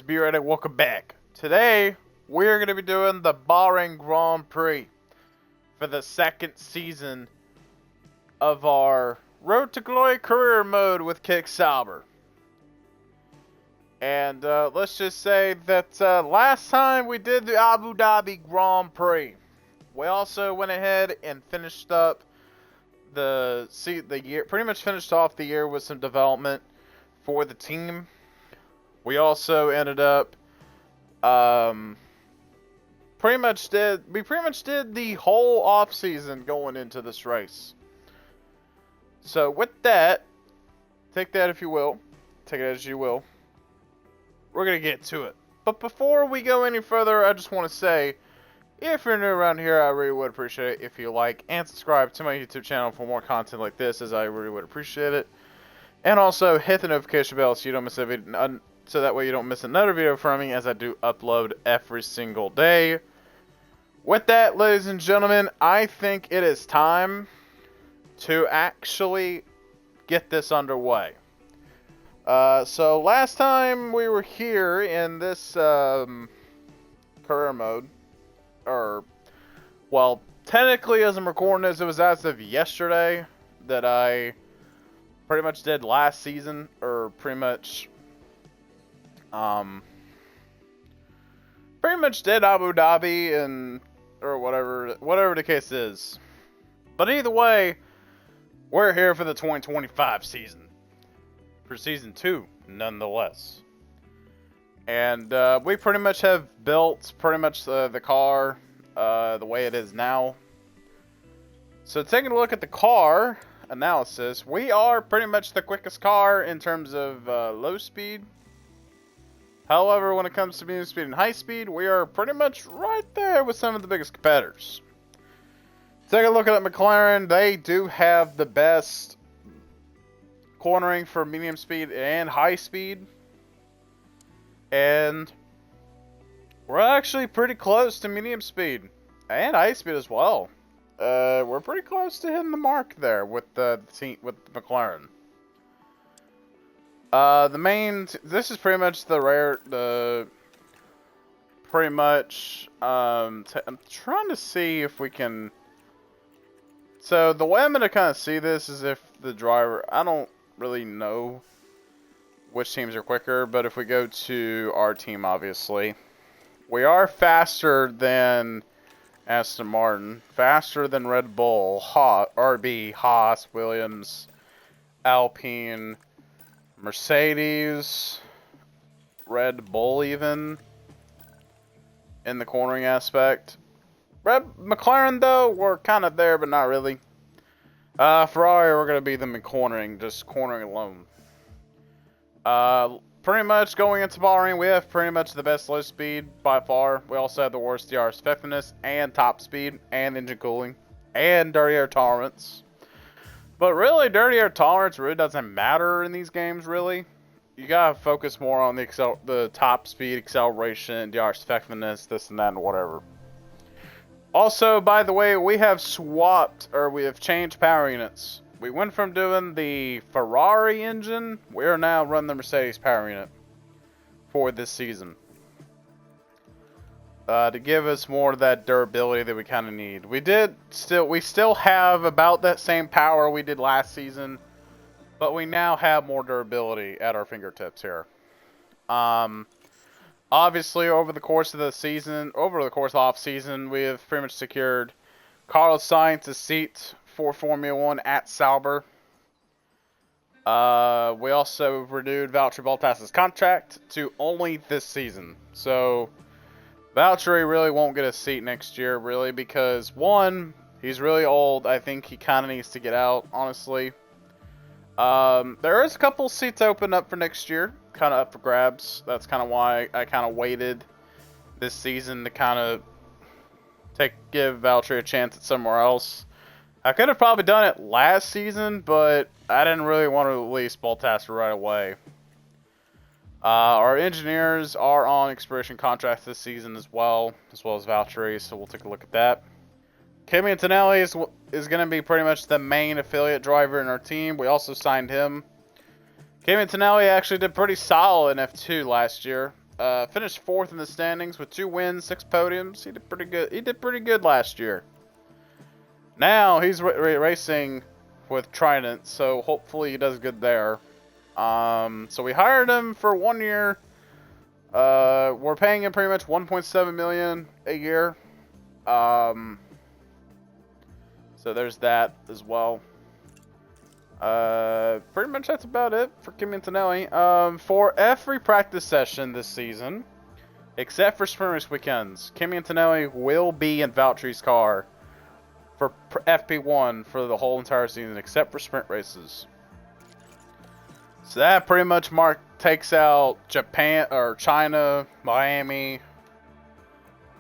B-rad and welcome back. Today, we're going to be doing the Bahrain Grand Prix for the second season of our Road to Glory career mode with Kick Sauber. And let's just say that last time we did the Abu Dhabi Grand Prix, we also went ahead and finished up the year, pretty much finished off the year with some development for the team. We also ended up pretty much did the whole off season going into this race. So with that, take that if you will, take it as you will. We're gonna get to it. But before we go any further, I just want to say, if you're new around here, I really would appreciate it if you like and subscribe to my YouTube channel for more content like this, as I really would appreciate it. And also hit the notification bell so you don't miss a video, so that way you don't miss another video from me, as I do upload every single day. With that, ladies and gentlemen, I think it is time to actually get this underway. So last time we were here in this career mode, or, well, technically as I'm recording this, it was as of yesterday that I pretty much did last season, or pretty much did Abu Dhabi and or whatever the case is. But either way, we're here for the 2025 season, for season 2 nonetheless. And we pretty much have built the car the way it is now. So taking a look at the car analysis, we are pretty much the quickest car in terms of low speed. However, when it comes to medium speed and high speed, we are pretty much right there with some of the biggest competitors. Take a look at McLaren. They do have the best cornering for medium speed and high speed. And we're actually pretty close to medium speed and high speed as well. We're pretty close to hitting the mark there with the McLaren. This is pretty much I'm trying to see if we can, so the way I'm going to kind of see this is if the driver, I don't really know which teams are quicker, but if we go to our team, obviously, we are faster than Aston Martin, faster than Red Bull, RB, Haas, Williams, Alpine, Mercedes, Red Bull even, in the cornering aspect. McLaren, though, we're kind of there, but not really. Ferrari, we're going to be them in cornering, just cornering alone. Pretty much going into Bahrain, we have pretty much the best low speed by far. We also have the worst DRS effectiveness and top speed and engine cooling and dirty air tolerance. But really, dirty air tolerance really doesn't matter in these games, really. You gotta focus more on the top speed, acceleration, DRS effectiveness, this and that, and whatever. Also, by the way, we have changed power units. We went from doing the Ferrari engine, we are now running the Mercedes power unit for this season. To give us more of that durability that we kind of need. We still have about that same power we did last season, but we now have more durability at our fingertips here. Obviously, over the course of off season, we have pretty much secured Carlos Sainz's seat for Formula 1 at Sauber. We also renewed Valtteri Bottas's contract to only this season. So Valtteri really won't get a seat next year, really, because one, he's really old. I think he kind of needs to get out, honestly. There is a couple seats open up for next year, kind of up for grabs. That's kind of why I kind of waited this season to kind of give Valtteri a chance at somewhere else. I could have probably done it last season, but I didn't really want to release Bottas right away. Our engineers are on expiration contracts this season as well as Valtteri, so we'll take a look at that. Kimi Antonelli is going to be pretty much the main affiliate driver in our team. We also signed him. Kimi Antonelli actually did pretty solid in F2 last year. finished 4th in the standings with 2 wins, 6 podiums. He did pretty good. He did pretty good last year. Now he's racing with Trident, so hopefully he does good there. So we hired him for 1 year. We're paying him pretty much 1.7 million a year. So there's that as well. Pretty much that's about it for Kimi Antonelli. For every practice session this season, except for sprint race weekends, Kimi Antonelli will be in Valtteri's car for FP1 for the whole entire season, except for sprint races. So that pretty much takes out Japan or China, Miami,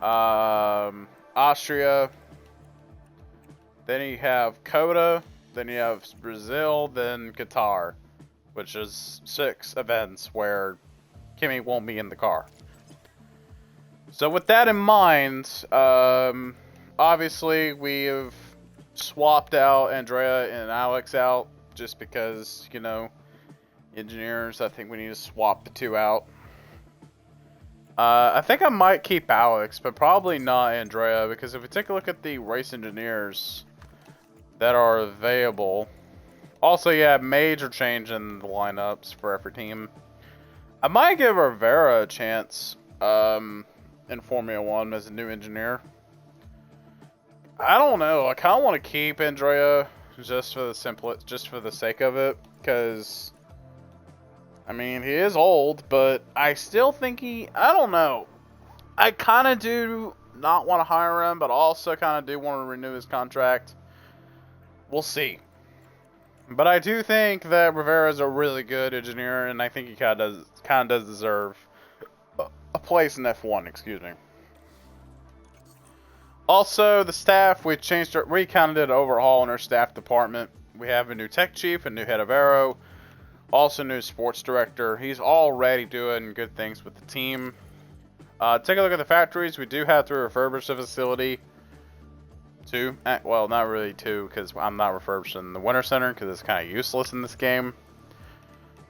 Austria. Then you have COTA. Then you have Brazil. Then Qatar, which is 6 events where Kimi won't be in the car. So with that in mind, obviously we have swapped out Andrea and Alex out just because, you know, engineers, I think we need to swap the 2 out. I think I might keep Alex, but probably not Andrea, because if we take a look at the race engineers that are available, also, yeah, major change in the lineups for every team. I might give Rivera a chance in Formula 1 as a new engineer. I don't know. I kind of want to keep Andrea just for the sake of it, because I mean, he is old, but I still think I don't know. I kind of do not want to hire him, but also kind of do want to renew his contract. We'll see. But I do think that Rivera is a really good engineer, and I think he kind of does deserve a place in F1, excuse me. Also, the staff, we kind of did an overhaul in our staff department. We have a new tech chief, a new head of aero, also new sports director. He's already doing good things with the team. Take a look at the factories. We do have to refurbish the facility. 2. Well, not really 2, because I'm not refurbishing the Winter Center, because it's kind of useless in this game.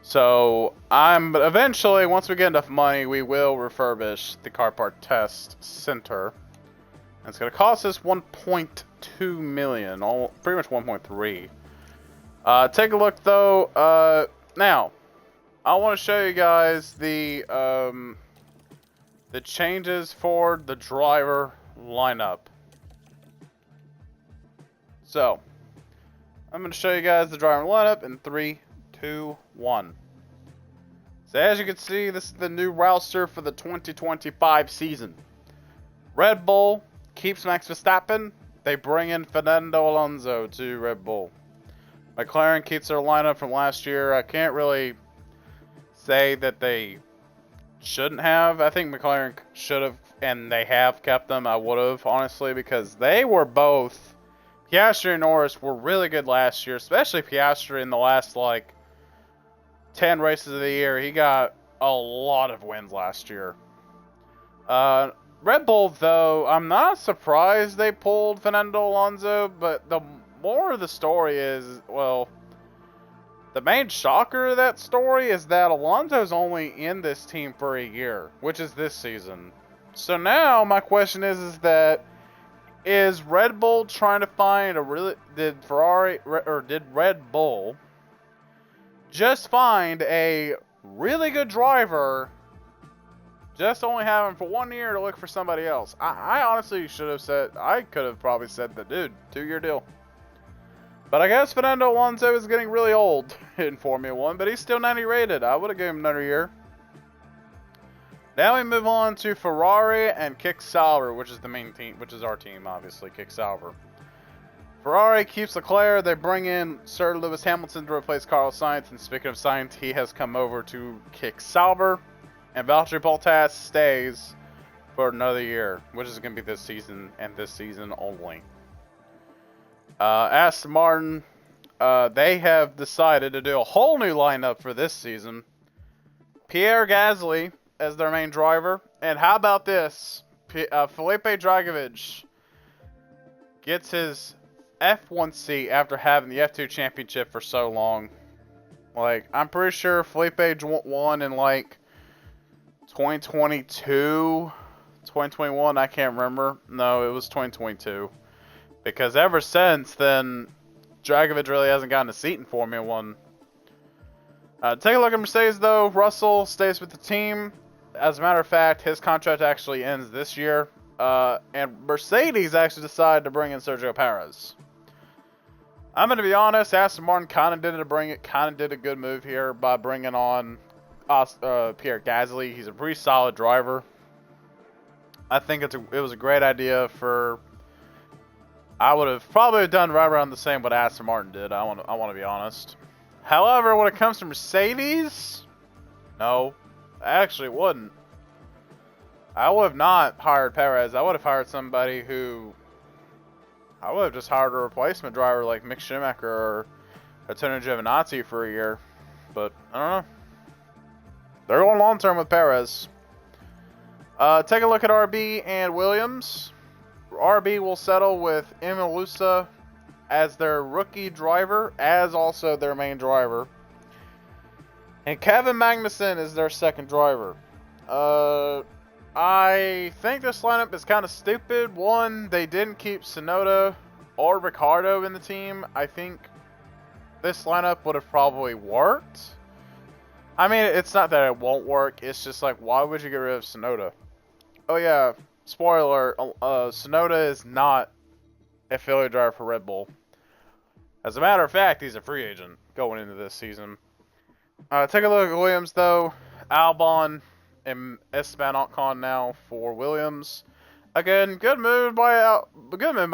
So, but eventually, once we get enough money, we will refurbish the car part test center. And it's going to cost us 1.2 million, pretty much 1.3. Take a look, though. Now, I want to show you guys the changes for the driver lineup. So, I'm going to show you guys the driver lineup in 3, 2, 1. So as you can see, this is the new roster for the 2025 season. Red Bull keeps Max Verstappen. They bring in Fernando Alonso to Red Bull. McLaren keeps their lineup from last year. I can't really say that they shouldn't have. I think McLaren should have, and they have kept them. I would have, honestly, because they were both... Piastri and Norris were really good last year, especially Piastri in the last, 10 races of the year. He got a lot of wins last year. Red Bull, though, I'm not surprised they pulled Fernando Alonso, but the more of the story is, well, the main shocker of that story is that Alonso's only in this team for a year, which is this season. So now, my question is is Red Bull trying to find did Red Bull just find a really good driver, just only have him for 1 year to look for somebody else? I honestly could have probably said that, dude, 2-year deal. But I guess Fernando Alonso is getting really old in Formula 1, but he's still 90 rated. I would have given him another year. Now we move on to Ferrari and Kick Sauber, which is the main team, which is our team, obviously, Kick Sauber. Ferrari keeps Leclerc. They bring in Sir Lewis Hamilton to replace Carlos Sainz, and speaking of Sainz, he has come over to Kick Sauber. And Valtteri Bottas stays for another year, which is going to be this season and this season only. Aston Martin, they have decided to do a whole new lineup for this season. Pierre Gasly as their main driver. And how about this? Felipe Dragovich gets his F1 seat after having the F2 championship for so long. I'm pretty sure Felipe won in, 2022, 2021, I can't remember. No, it was 2022. Because ever since then, Dragovich really hasn't gotten a seat in Formula 1. Take a look at Mercedes, though. Russell stays with the team. As a matter of fact, his contract actually ends this year. And Mercedes actually decided to bring in Sergio Perez. I'm going to be honest, Aston Martin kind of did a good move here by bringing on Pierre Gasly. He's a pretty solid driver. I think it was a great idea for... I would have probably done right around the same what Aston Martin did. I want to be honest. However, when it comes to Mercedes, no, I actually wouldn't. I would have not hired Perez. I would have hired somebody who... I would have just hired a replacement driver like Mick Schumacher or Antonio Giovinazzi for a year. But, I don't know. They're going long term with Perez. Take a look at RB and Williams. RB will settle with Emilusa as their rookie driver, as also their main driver. And Kevin Magnussen is their second driver. I think this lineup is kind of stupid. One, they didn't keep Tsunoda or Ricciardo in the team. I think this lineup would have probably worked. I mean, it's not that it won't work. It's just like, why would you get rid of Tsunoda? Oh yeah, spoiler, Tsunoda is not a affiliate driver for Red Bull. As a matter of fact, he's a free agent going into this season. Take a look at Williams, though. Albon and Esteban Ocon now for Williams. Again, good move by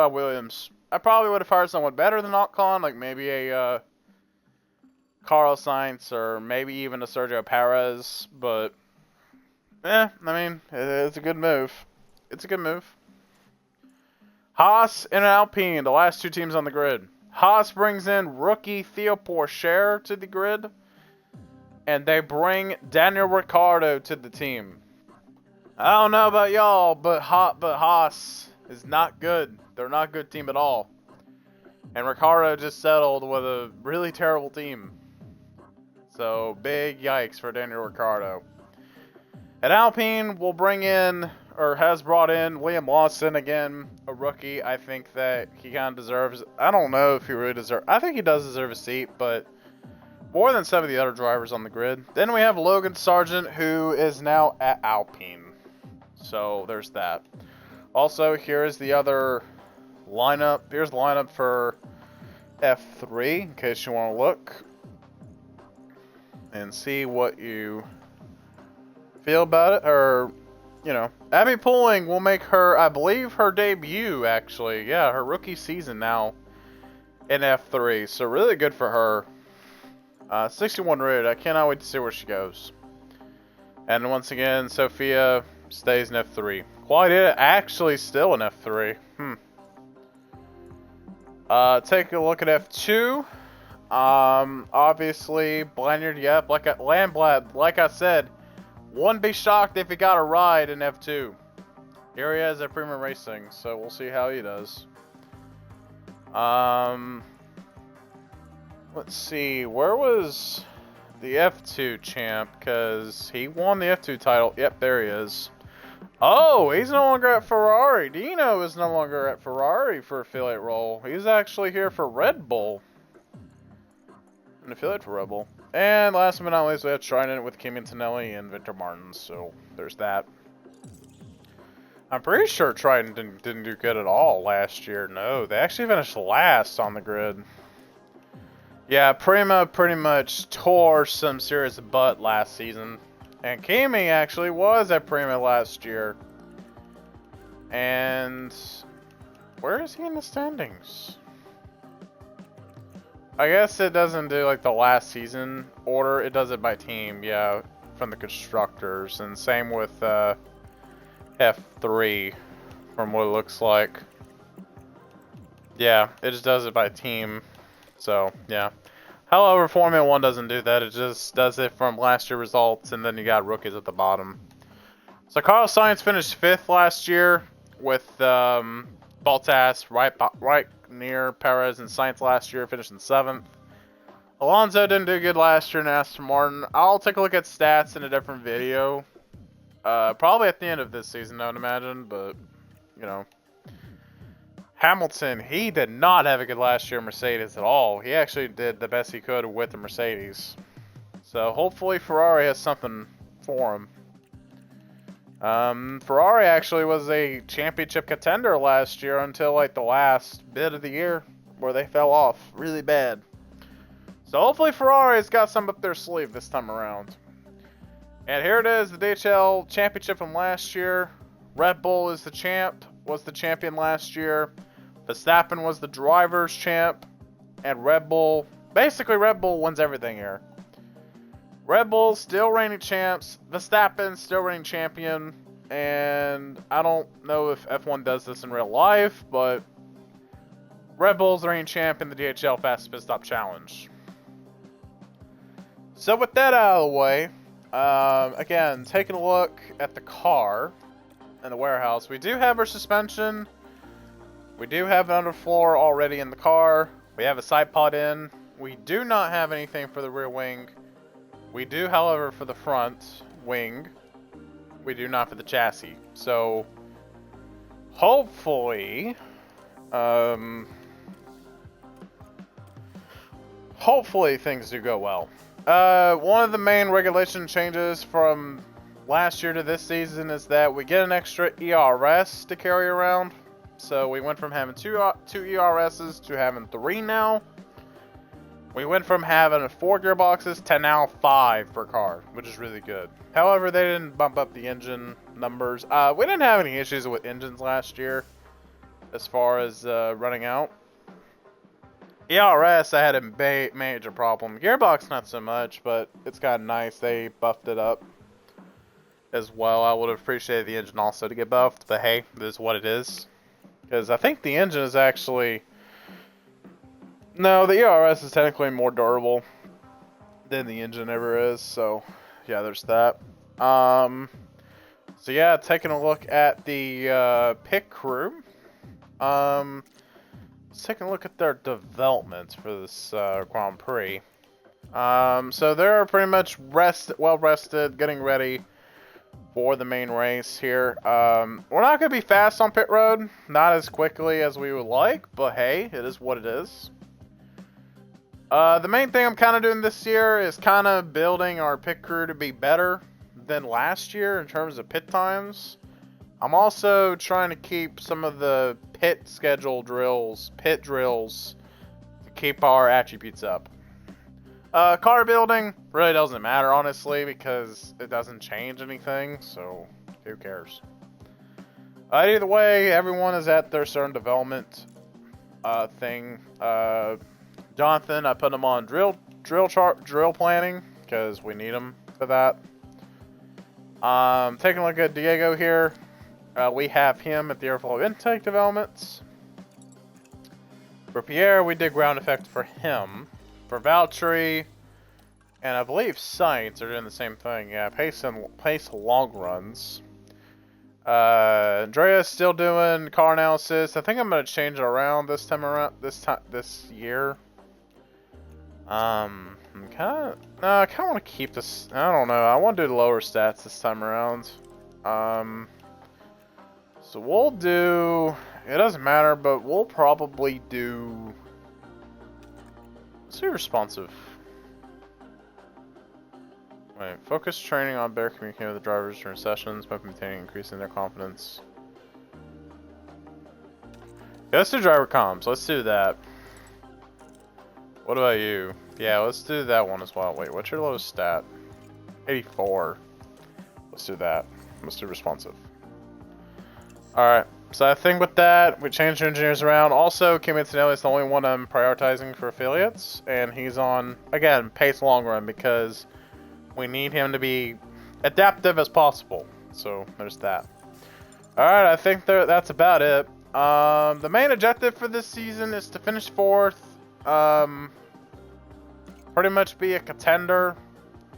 Williams. I probably would have hired someone better than Ocon, like maybe a Carlos Sainz or maybe even a Sergio Perez, but I mean, it's a good move. It's a good move. Haas and Alpine, the last two teams on the grid. Haas brings in rookie Theo Pourchaire to the grid, and they bring Daniel Ricciardo to the team. I don't know about y'all, but Haas is not good. They're not a good team at all. And Ricciardo just settled with a really terrible team. So, big yikes for Daniel Ricciardo. At Alpine, we'll bring in, or has brought in, Liam Lawson again, a rookie. I think that he kind of deserves, I don't know if he really deserves, I think he does deserve a seat, but more than some of the other drivers on the grid. Then we have Logan Sargent, who is now at Alpine. So, there's that. Also, here's the other lineup. Here's the lineup for F3, in case you want to look and see what you feel about it, or, you know, Abby Pulling will make her, I believe, her debut, actually. Yeah, her rookie season now in F3, so really good for her. 61 rated, I cannot wait to see where she goes. And once again, Sophia stays in F3. Quality actually still in F3. Take a look at F2. Obviously, Blanyard, yep, Landblad, like I said, wouldn't be shocked if he got a ride in F2. Here he is at Premium Racing, so we'll see how he does. Let's see, where was the F2 champ? Because he won the F2 title. Yep, there he is. Oh, he's no longer at Ferrari. Dino is no longer at Ferrari for affiliate role. He's actually here for Red Bull. An affiliate for Red Bull. And last but not least, we have Trident with Kimi Antonelli and Victor Martins. So there's that. I'm pretty sure Trident didn't do good at all last year. No, they actually finished last on the grid. Yeah, Prima pretty much tore some serious butt last season. And Kimi actually was at Prima last year. And where is he in the standings? I guess it doesn't do like the last season order. It does it by team, yeah, from the constructors. And same with F3 from what it looks like. Yeah, it just does it by team. So, yeah. However, Formula 1 doesn't do that. It just does it from last year's results, and then you got rookies at the bottom. So, Carlos Sainz finished 5th last year with Bottas right near Perez, and Sainz last year finished in 7th. Alonso didn't do good last year in Aston Martin. I'll take a look at stats in a different video. Probably at the end of this season, I would imagine, but, you know. Hamilton, he did not have a good last year Mercedes at all. He actually did the best he could with the Mercedes. So hopefully Ferrari has something for him. Ferrari actually was a championship contender last year until like the last bit of the year where they fell off really bad. So hopefully Ferrari's got some up their sleeve this time around. And here it is, the DHL championship from last year. Red Bull is the champ, was the champion last year. Verstappen was the driver's champ, and Red Bull, basically Red Bull wins everything here. Red Bull still reigning champs, Verstappen still reigning champion, and I don't know if F1 does this in real life, but Red Bull's reigning champ in the DHL Fastest Pit Stop Challenge. So with that out of the way, again, taking a look at the car in the warehouse, we do have our suspension. We do have an underfloor already in the car. We have a side pod in. We do not have anything for the rear wing. We do, however, for the front wing. We do not for the chassis. So, hopefully, hopefully things do go well. One of the main regulation changes from last year to this season is that we get an extra ERS to carry around. So we went from having two ERSs to having 3 now. We went from having 4 gearboxes to now 5 per car, which is really good. However, they didn't bump up the engine numbers. We didn't have any issues with engines last year as far as running out. ERS, I had a major problem. Gearbox, not so much, but it's kind of nice. They buffed it up as well. I would have appreciated the engine also to get buffed, but hey, this is what it is. Because I think the engine is actually... No, the ERS is technically more durable than the engine ever is. So, yeah, there's that. So, yeah, taking a look at the pit crew. Let's take a look at their developments for this Grand Prix. So, they're pretty much well-rested, getting ready for the main race here. We're not going to be fast on pit road, not as quickly as we would like, but hey, it is what it is. The main thing I'm kind of doing this year is kind of building our pit crew to be better than last year in terms of pit times. I'm also trying to keep some of the pit drills, to keep our attributes up. Car building really doesn't matter, honestly, because it doesn't change anything, so who cares? Either way, everyone is at their certain development thing. Jonathan, I put him on drill planning, because we need him for that. Taking a look at Diego here. We have him at the airflow intake developments. For Pierre, we did ground effect for him. For Valtteri, and I believe Sainz are doing the same thing. Yeah, pace long runs. Andrea's still doing car analysis. I think I'm gonna change it around this year. I kind of want to keep this. I don't know. I want to do the lower stats this time around. So we'll do. It doesn't matter, but we'll probably do. Let's do responsive. Wait, focus training on better communicating with the drivers during sessions by maintaining increasing their confidence. Yeah, let's do driver comms. Let's do that. What about you? Yeah, let's do that one as well. Wait, what's your lowest stat? 84. Let's do that. Let's do responsive. Alright, so I think with that, we changed engineers around. Also, Kim Antonelli is the only one I'm prioritizing for affiliates, and he's on, again, pace long run, because we need him to be adaptive as possible. So, there's that. Alright, I think that's about it. The main objective for this season is to finish 4th. Pretty much be a contender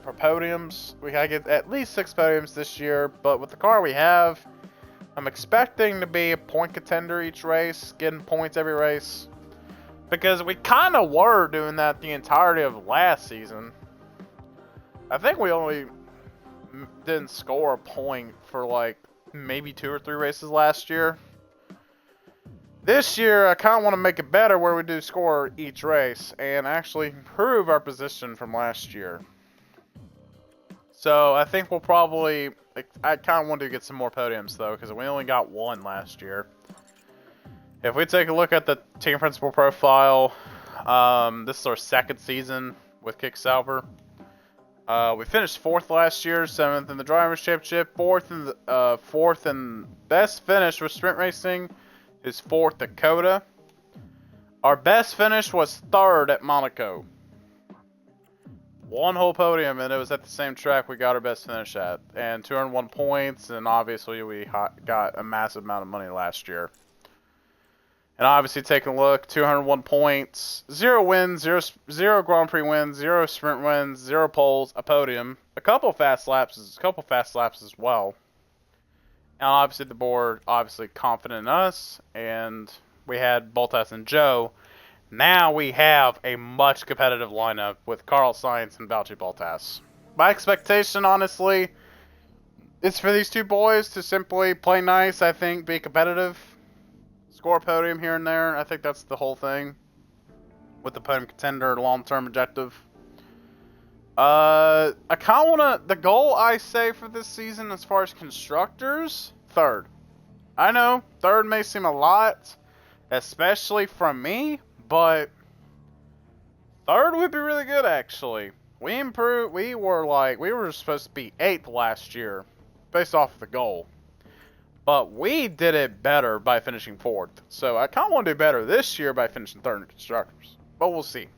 for podiums. We gotta get at least 6 podiums this year, but with the car we have, I'm expecting to be a point contender each race, getting points every race. Because we kind of were doing that the entirety of last season. I think we only... didn't score a point for like maybe 2 or 3 races last year. This year, I kind of want to make it better where we do score each race and actually improve our position from last year. So I think we'll probably, I kind of want to get some more podiums though, because we only got 1 last year. If we take a look at the team principal profile, this is our 2nd season with Kick Sauber. We finished 4th last year, 7th in the Drivers' Championship, 4th in the 4th and best finish with sprint racing is 4th Dakota. Our best finish was 3rd at Monaco. 1 whole podium, and it was at the same track we got our best finish at, and 201 points, and obviously we got a massive amount of money last year. And obviously, taking a look, 201 points, 0 wins, 0 Grand Prix wins, 0 sprint wins, 0 poles, a podium, a couple fast laps as well. And obviously, the board obviously confident in us, and we had Bottas and Joe. Now we have a much competitive lineup with Carl Sainz and Valtteri Bottas. My expectation, honestly, is for these 2 boys to simply play nice. I think be competitive. Score a podium here and there. I think that's the whole thing with the podium contender long-term objective. I kind of want to... The goal, I say, for this season as far as constructors, 3rd. I know, 3rd may seem a lot, especially from me, but 3rd would be really good, actually. We improved... We were supposed to be 8th last year, based off of the goal. But we did it better by finishing 4th. So I kind of want to do better this year by finishing 3rd in constructors. But we'll see.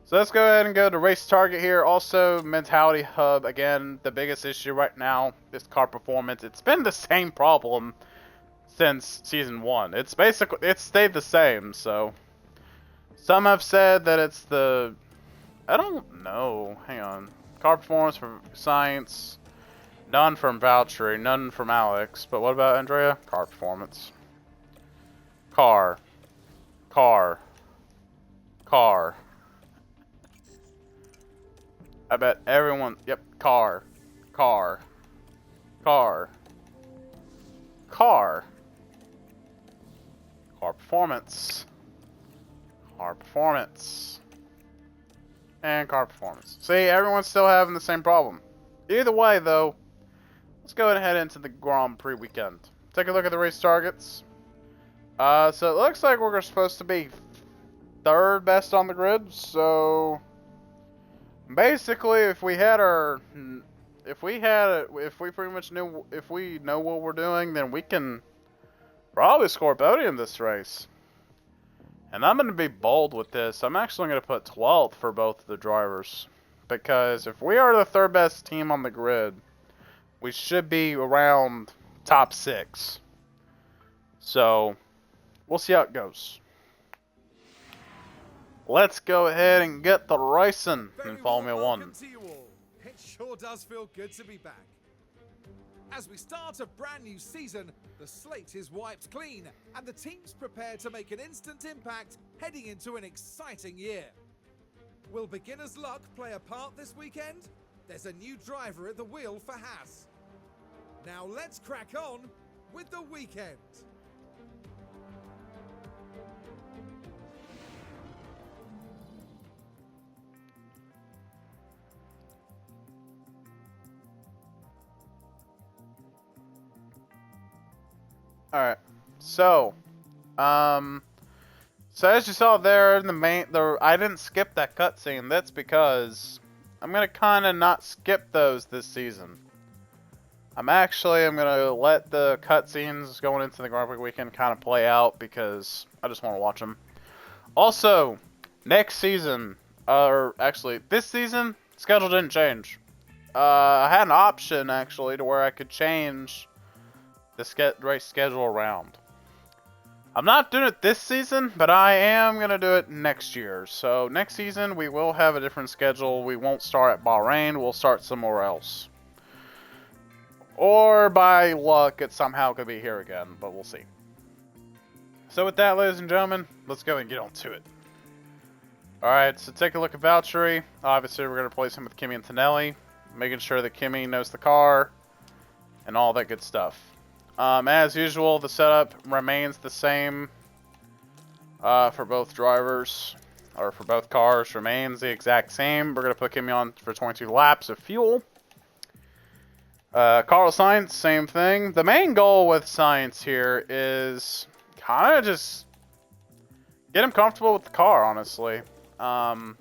So let's go ahead and go to race target here. Also, mentality hub. Again, the biggest issue right now is car performance. It's been the same problem since season 1. It's stayed the same. So some have said that it's the... I don't know. Hang on. Car performance for science... None from Valtteri, none from Alex. But what about Andrea? Car performance. Car. I bet everyone... Yep, car. Car performance. And car performance. See, everyone's still having the same problem. Either way, though... Let's go ahead and head into the Grand Prix weekend. Take a look at the race targets. So it looks like we're supposed to be 3rd best on the grid. So basically, if we know what we're doing, then we can probably score a podium this race. And I'm going to be bold with this. I'm actually going to put 12th for both of the drivers, because if we are the 3rd best team on the grid, we should be around top 6. So, we'll see how it goes. Let's go ahead and get the racing in Formula 1. To you all. It sure does feel good to be back. As we start a brand new season, the slate is wiped clean, and the teams prepare to make an instant impact heading into an exciting year. Will beginner's luck play a part this weekend? There's a new driver at the wheel for Haas. Now let's crack on with the weekend. Alright, so as you saw there in I didn't skip that cutscene. That's because I'm gonna kind of not skip those this season. I'm gonna let the cutscenes going into the Grand Prix weekend kind of play out, because I just want to watch them. Also, next season, or actually this season, schedule didn't change. I had an option actually to where I could change the race schedule around. I'm not doing it this season, but I am going to do it next year. So next season we will have a different schedule. We won't start at Bahrain, we'll start somewhere else. Or by luck it somehow could be here again, but we'll see. So with that, ladies and gentlemen, let's go and get on to it. Alright, so take a look at Valtteri. Obviously we're going to replace him with Kimi Antonelli. making sure that Kimmy knows the car, and all that good stuff. As usual, the setup remains the same for both drivers, or for both cars, remains the exact same. We're going to put Kimmy on for 22 laps of fuel. Carlos Sainz, same thing. The main goal with Sainz here is kind of just get him comfortable with the car, honestly. I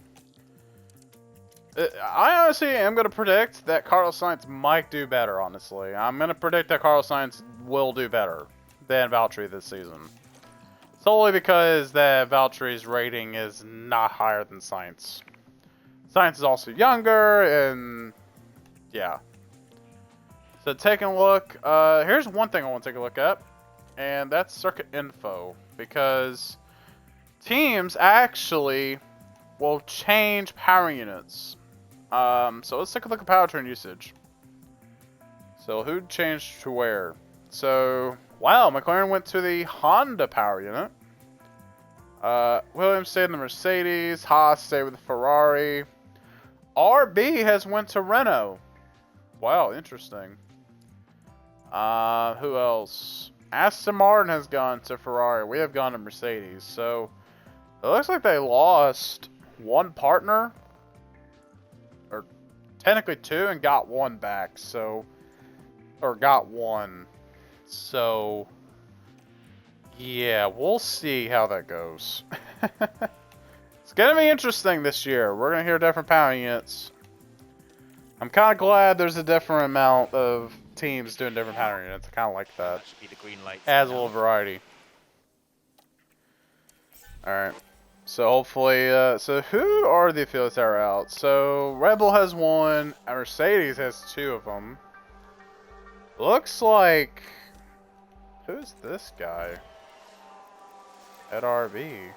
honestly am going to predict that Carlos Sainz might do better, honestly. I'm going to predict that Carlos Sainz will do better than Valtteri this season. Solely because that Valtteri's rating is not higher than Sainz. Sainz is also younger, and yeah. So taking a look, here's one thing I want to take a look at, and that's circuit info. Because teams actually will change power units. So let's take a look at powertrain usage. So who changed to where? So, wow, McLaren went to the Honda power unit. Williams stayed in the Mercedes. Haas stayed with the Ferrari. RB has went to Renault. Wow, interesting. Who else? Aston Martin has gone to Ferrari. We have gone to Mercedes. So, it looks like they lost one partner. Or technically two, and got one back. So, or got one. So, yeah, we'll see how that goes. It's going to be interesting this year. We're going to hear different power units. I'm kind of glad there's a different amount of teams doing different power units. I kind of like that. That should be the green light. Adds a little variety. Alright. So hopefully, so who are the affiliates that are out? So Red Bull has one, and Mercedes has two of them. Looks like, who's this guy? At RB.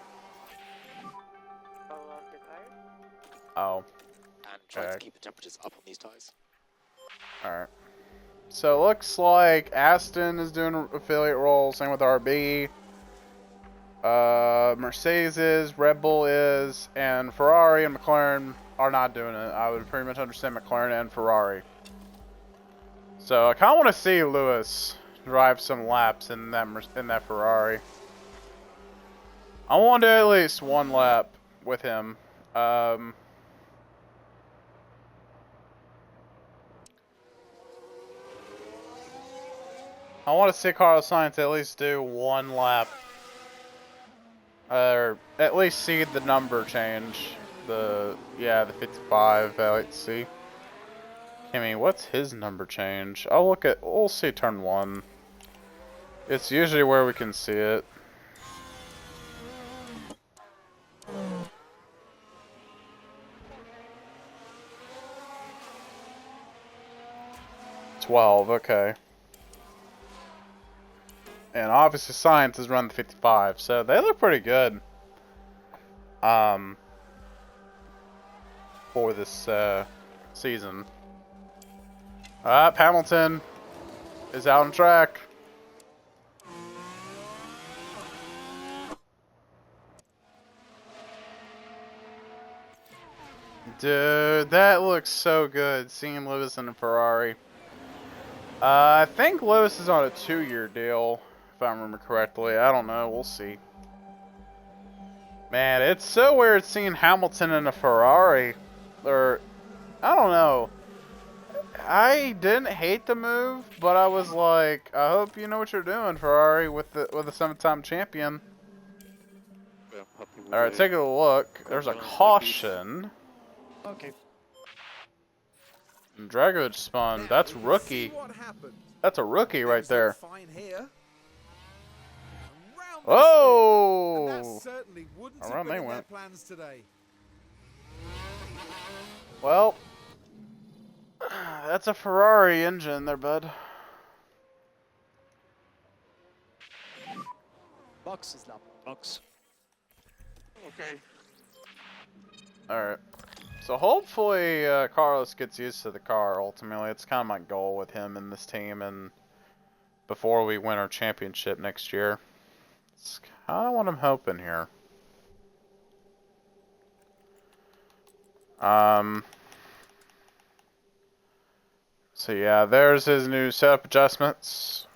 Oh. And try to keep the temperatures up on these tires. Alright. So it looks like Aston is doing an affiliate role, same with RB. Mercedes is, Red Bull is, and Ferrari and McLaren are not doing it. I would pretty much understand McLaren and Ferrari. So I kind of want to see Lewis drive some laps in that Ferrari. I want to do at least one lap with him. I want to see Carlos Sainz at least do one lap. Or at least see the number change. The 55, I like to see. Kimmy, what's his number change? We'll see turn 1. It's usually where we can see it. $12, okay. And obviously Sainz has run the 55, so they look pretty good. For this season. Hamilton is out on track. Dude, that looks so good, seeing Lewis in a Ferrari. I think Lewis is on a 2-year deal, if I remember correctly. I don't know, we'll see. Man, it's so weird seeing Hamilton in a Ferrari. Or, I don't know. I didn't hate the move, but I was like, I hope you know what you're doing, Ferrari, with the 7-time champion. Alright, take a look. There's a caution. Okay. Dragovich spun. That's rookie. That's a rookie right there. Oh! Around they went. Well, that's a Ferrari engine there, bud. Box is now. Box. Okay. Alright. So hopefully Carlos gets used to the car, ultimately. It's kind of my goal with him and this team, and before we win our championship next year. It's kind of what I'm hoping here. So yeah, there's his new setup adjustments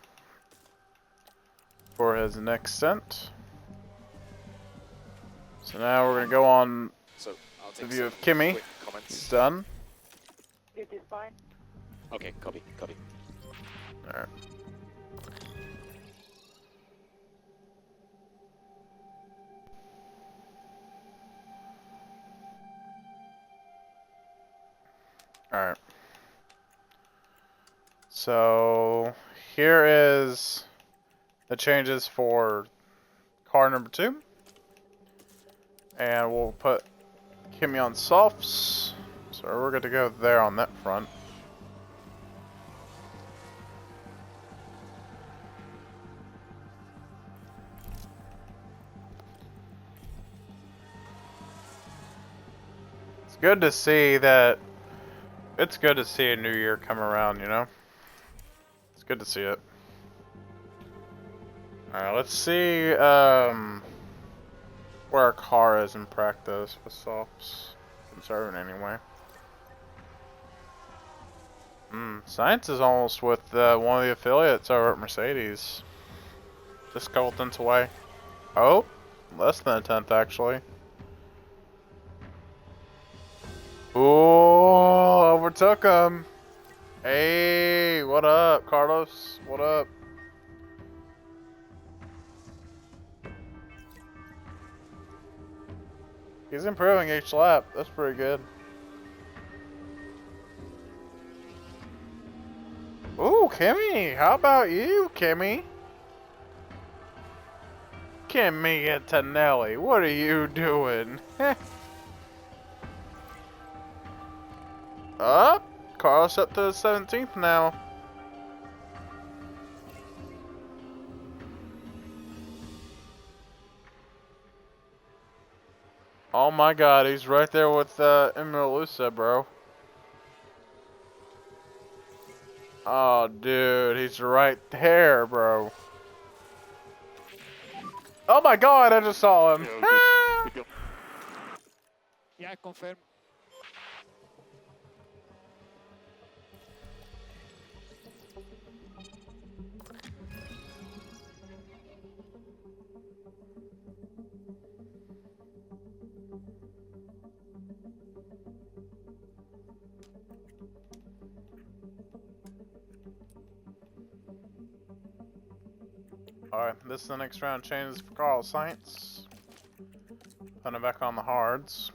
for his next stint. So now we're gonna go on So I'll the take view of some Kimmy. quick He's comments. done. It is fine. Okay, copy, copy. Alright. Alright. So here is the changes for car number 2. And we'll put Kimmy on softs. So we're good to go there on that front. It's good to see that. It's good to see a new year come around, you know? It's good to see it. Alright, let's see where our car is in practice with softs. Conserving anyway. Science is almost with one of the affiliates over at Mercedes. Just a couple tenths away. Oh, less than a tenth actually. Ooh, overtook him. Hey, what up, Carlos? What up? He's improving each lap. That's pretty good. Ooh, Kimmy. How about you, Kimmy? Kimmy Antonelli, what are you doing? Up. Carlos up to the 17th now. Oh my god, he's right there with Emilusa, bro. Oh, dude, he's right there, bro. Oh my god, I just saw him. Good job. Yeah, confirm. Alright, this is the next round changes for Carlos Sainz. Putting it back on the hards.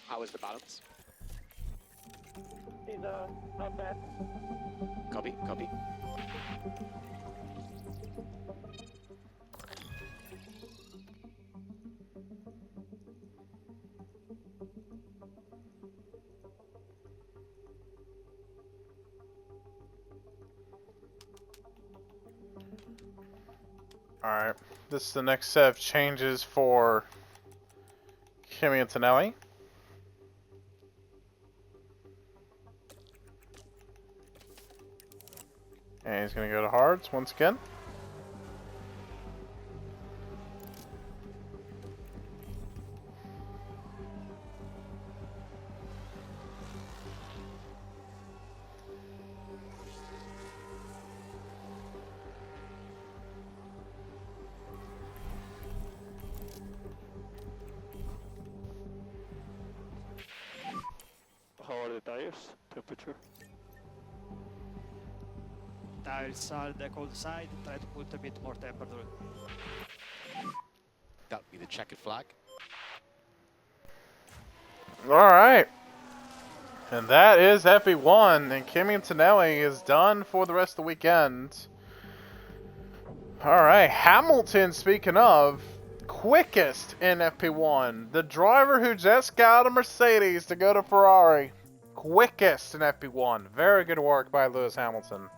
How is the balance? He's not bad. Copy, copy. Alright, this is the next set of changes for Kimi Antonelli. And he's going to go to hards once again. How are the tires? Temperature? Tires are the cold side, try to put a bit more temperature. That would be the checkered flag. Alright. And that is FP1, and Kimi Antonelli is done for the rest of the weekend. Alright, Hamilton, speaking of, quickest in FP1. The driver who just got a Mercedes to go to Ferrari. Quickest in FP1. Very good work by Lewis Hamilton.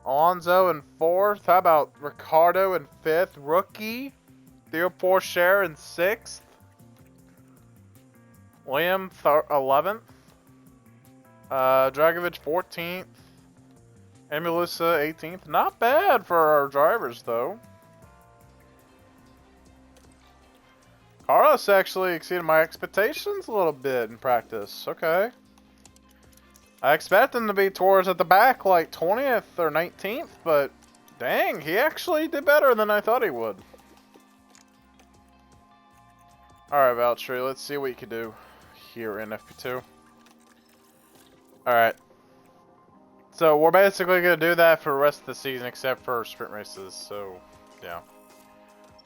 Alonso in 4th. How about Ricardo in 5th? Rookie. Theo Pourchaire in 6th. Liam 11th. Dragovic 14th. Emilusa 18th. Not bad for our drivers, though. Carlos actually exceeded my expectations a little bit in practice. Okay. I expect him to be towards at the back, like 20th or 19th, but dang, he actually did better than I thought he would. Alright, Valtteri, let's see what you can do here in FP2. Alright. So, we're basically going to do that for the rest of the season except for sprint races, so, yeah.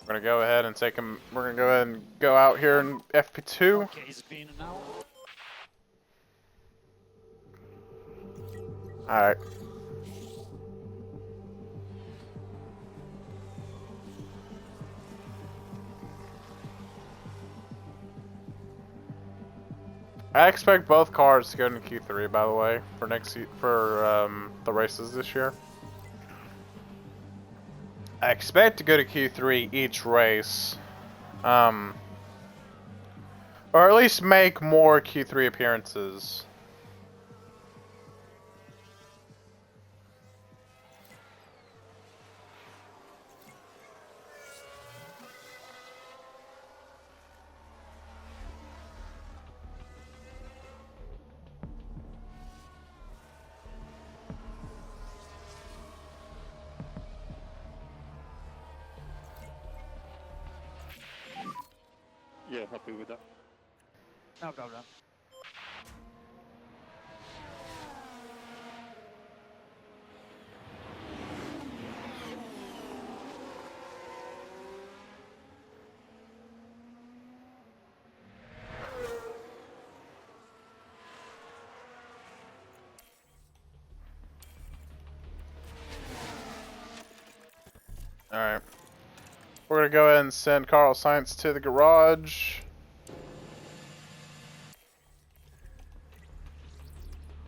We're going to go ahead and take him, we're going to go ahead and go out here in FP2. Okay, it's green now. Alright. I expect both cars to go into Q3, by the way, for the races this year. I expect to go to Q3 each race, or at least make more Q3 appearances. Yeah, happy with that. No problem. Alright. We're going to go ahead and send Carlos Sainz to the garage.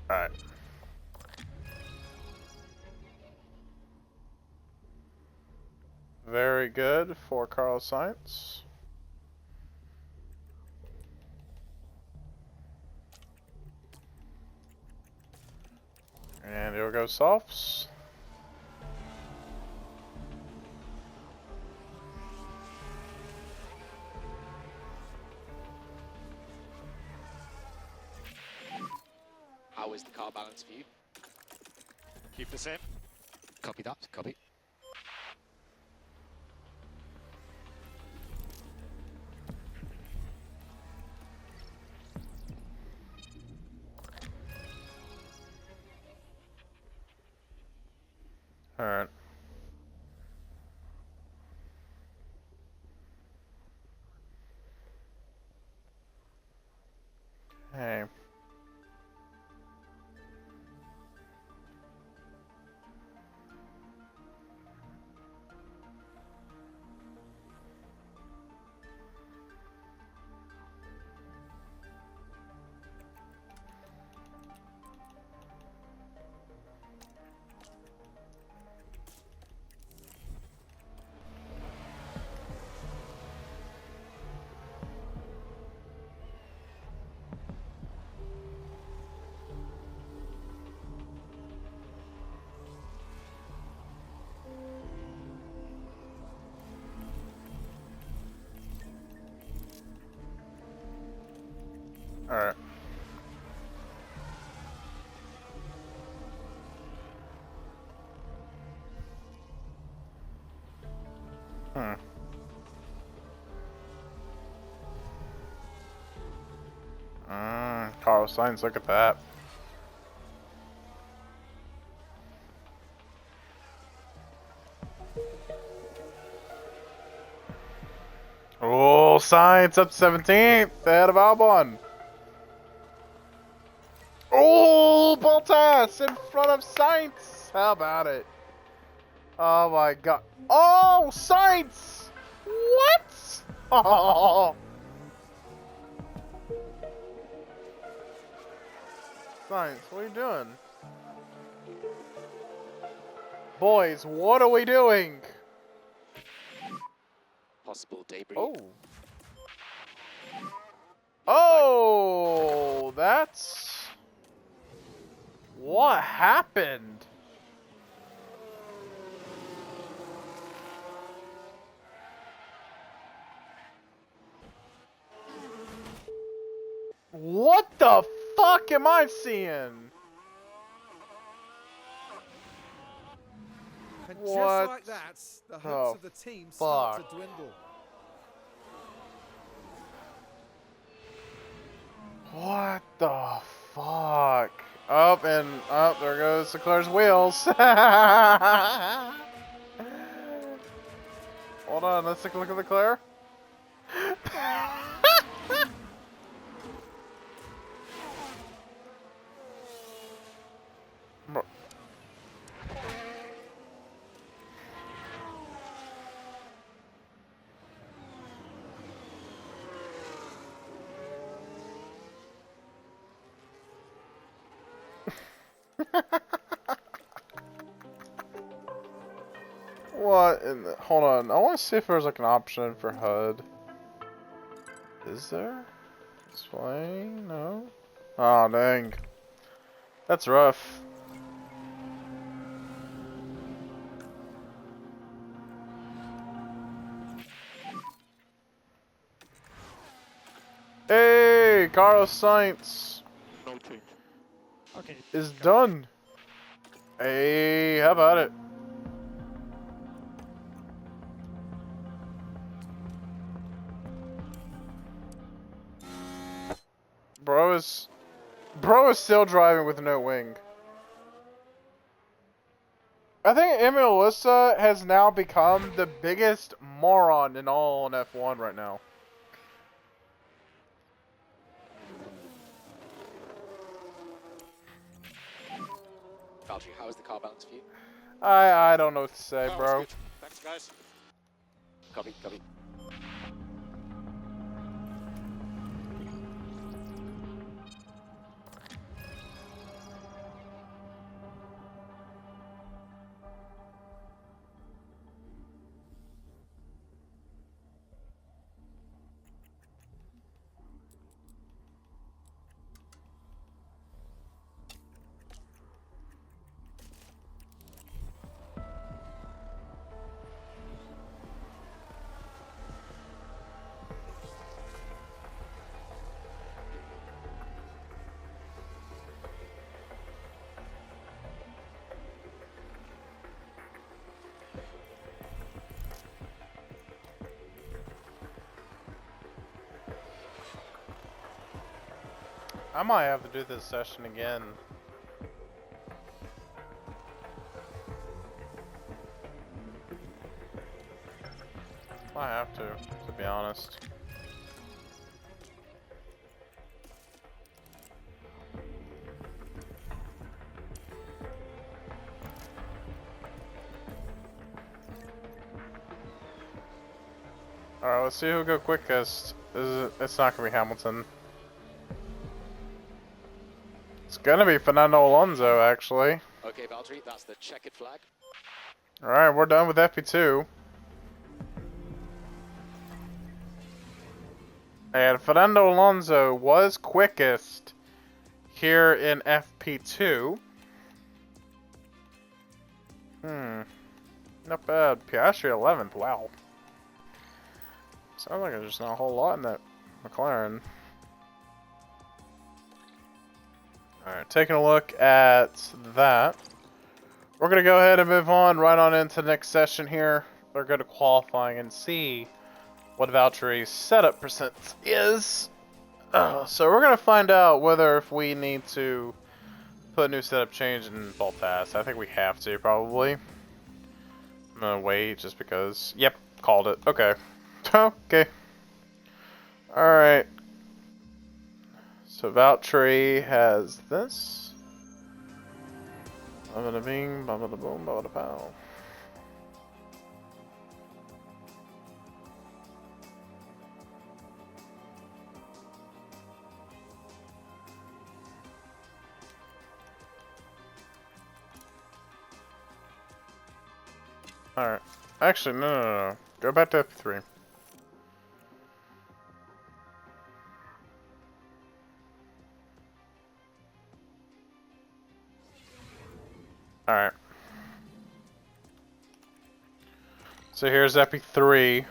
Alright. Very good for Carlos Sainz. And here we go, softs. How is the car balance for you? Keep the same. Copy that, copy. Alright. Hey. Alright. Carlos Sainz, look at that. Oh, Sainz up 17th, ahead of Albon. Oh, Bottas in front of Sainz. How about it? Oh my god. Oh, Sainz! What? Oh. Sainz, what are you doing? Boys, what are we doing? Possible debris. Oh. Oh, that's... What happened? What the fuck am I seeing? And What just like that, the hopes the of the team start fuck? to dwindle. What the fuck? Up and up, there goes Leclerc's wheels. Hold on, let's take a look at Leclerc. Bro. What in the, hold on, I want to see if there's like an option for HUD. Is there? Display? No? Oh dang. That's rough. Hey, Carlos Sainz No change. Okay. is done. Hey, how about it? Bro is still driving with no wing. I think Emil Lissa has now become the biggest moron in all on F1 right now. Valtteri, how is the car balance for you? I don't know what to say, Oh, bro. that's good. Thanks, guys. Copy, copy. I might have to do this session again. I have to be honest. Alright, let's see who'll go quickest. It's not gonna be Hamilton. It's gonna be Fernando Alonso, actually. Okay, Valtteri, that's the checkered flag. Alright, we're done with FP2. And Fernando Alonso was quickest here in FP2. Not bad. Piastri 11th, wow. Sounds like there's just not a whole lot in that McLaren. Alright, taking a look at that. We're going to go ahead and move on right on into the next session here. We're going to qualifying and see what Valtteri's setup percent is. So we're going to find out whether if we need to put a new setup change in Bottas. I think we have to, probably. I'm going to wait just because. Yep, called it. Okay. Okay. Alright. So Valtteri has this. Bada bing, bada boom, bada pow. Alright. Actually, no. Go back to F3. Alright. So here's FP3.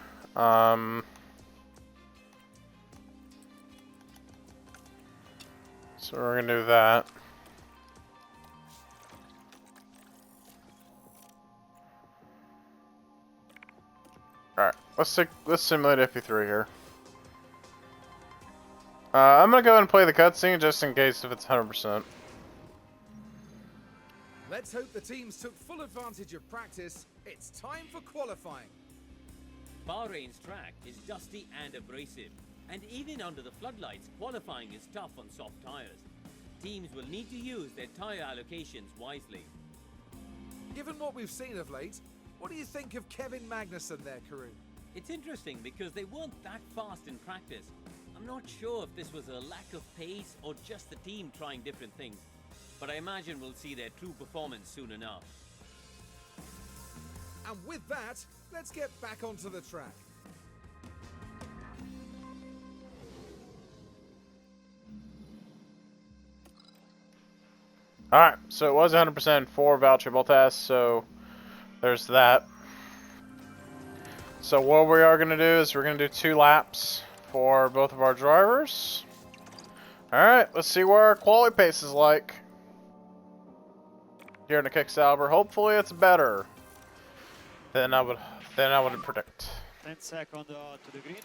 So we're gonna do that. Alright, let's simulate FP3 here. I'm gonna go ahead and play the cutscene just in case if it's 100%. Let's hope the teams took full advantage of practice. It's time for qualifying. Bahrain's track is dusty and abrasive, and even under the floodlights, qualifying is tough on soft tires. Teams will need to use their tire allocations wisely. Given what we've seen of late, what do you think of Kevin Magnussen there, Karun? It's interesting because they weren't that fast in practice. I'm not sure if this was a lack of pace or just the team trying different things, but I imagine we'll see their true performance soon enough. And with that, let's get back onto the track. Alright, so it was 100% for Valtteri Bottas, so there's that. So what we are going to do is we're going to do 2 laps for both of our drivers. Alright, let's see what our quality pace is like here in the Kick Sauber. Hopefully it's better than I would predict. 10 seconds to the green.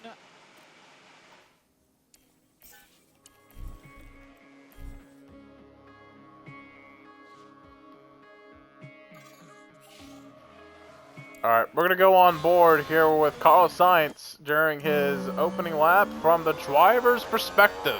Alright, we're going to go on board here with Carlos Sainz during his opening lap from the driver's perspective.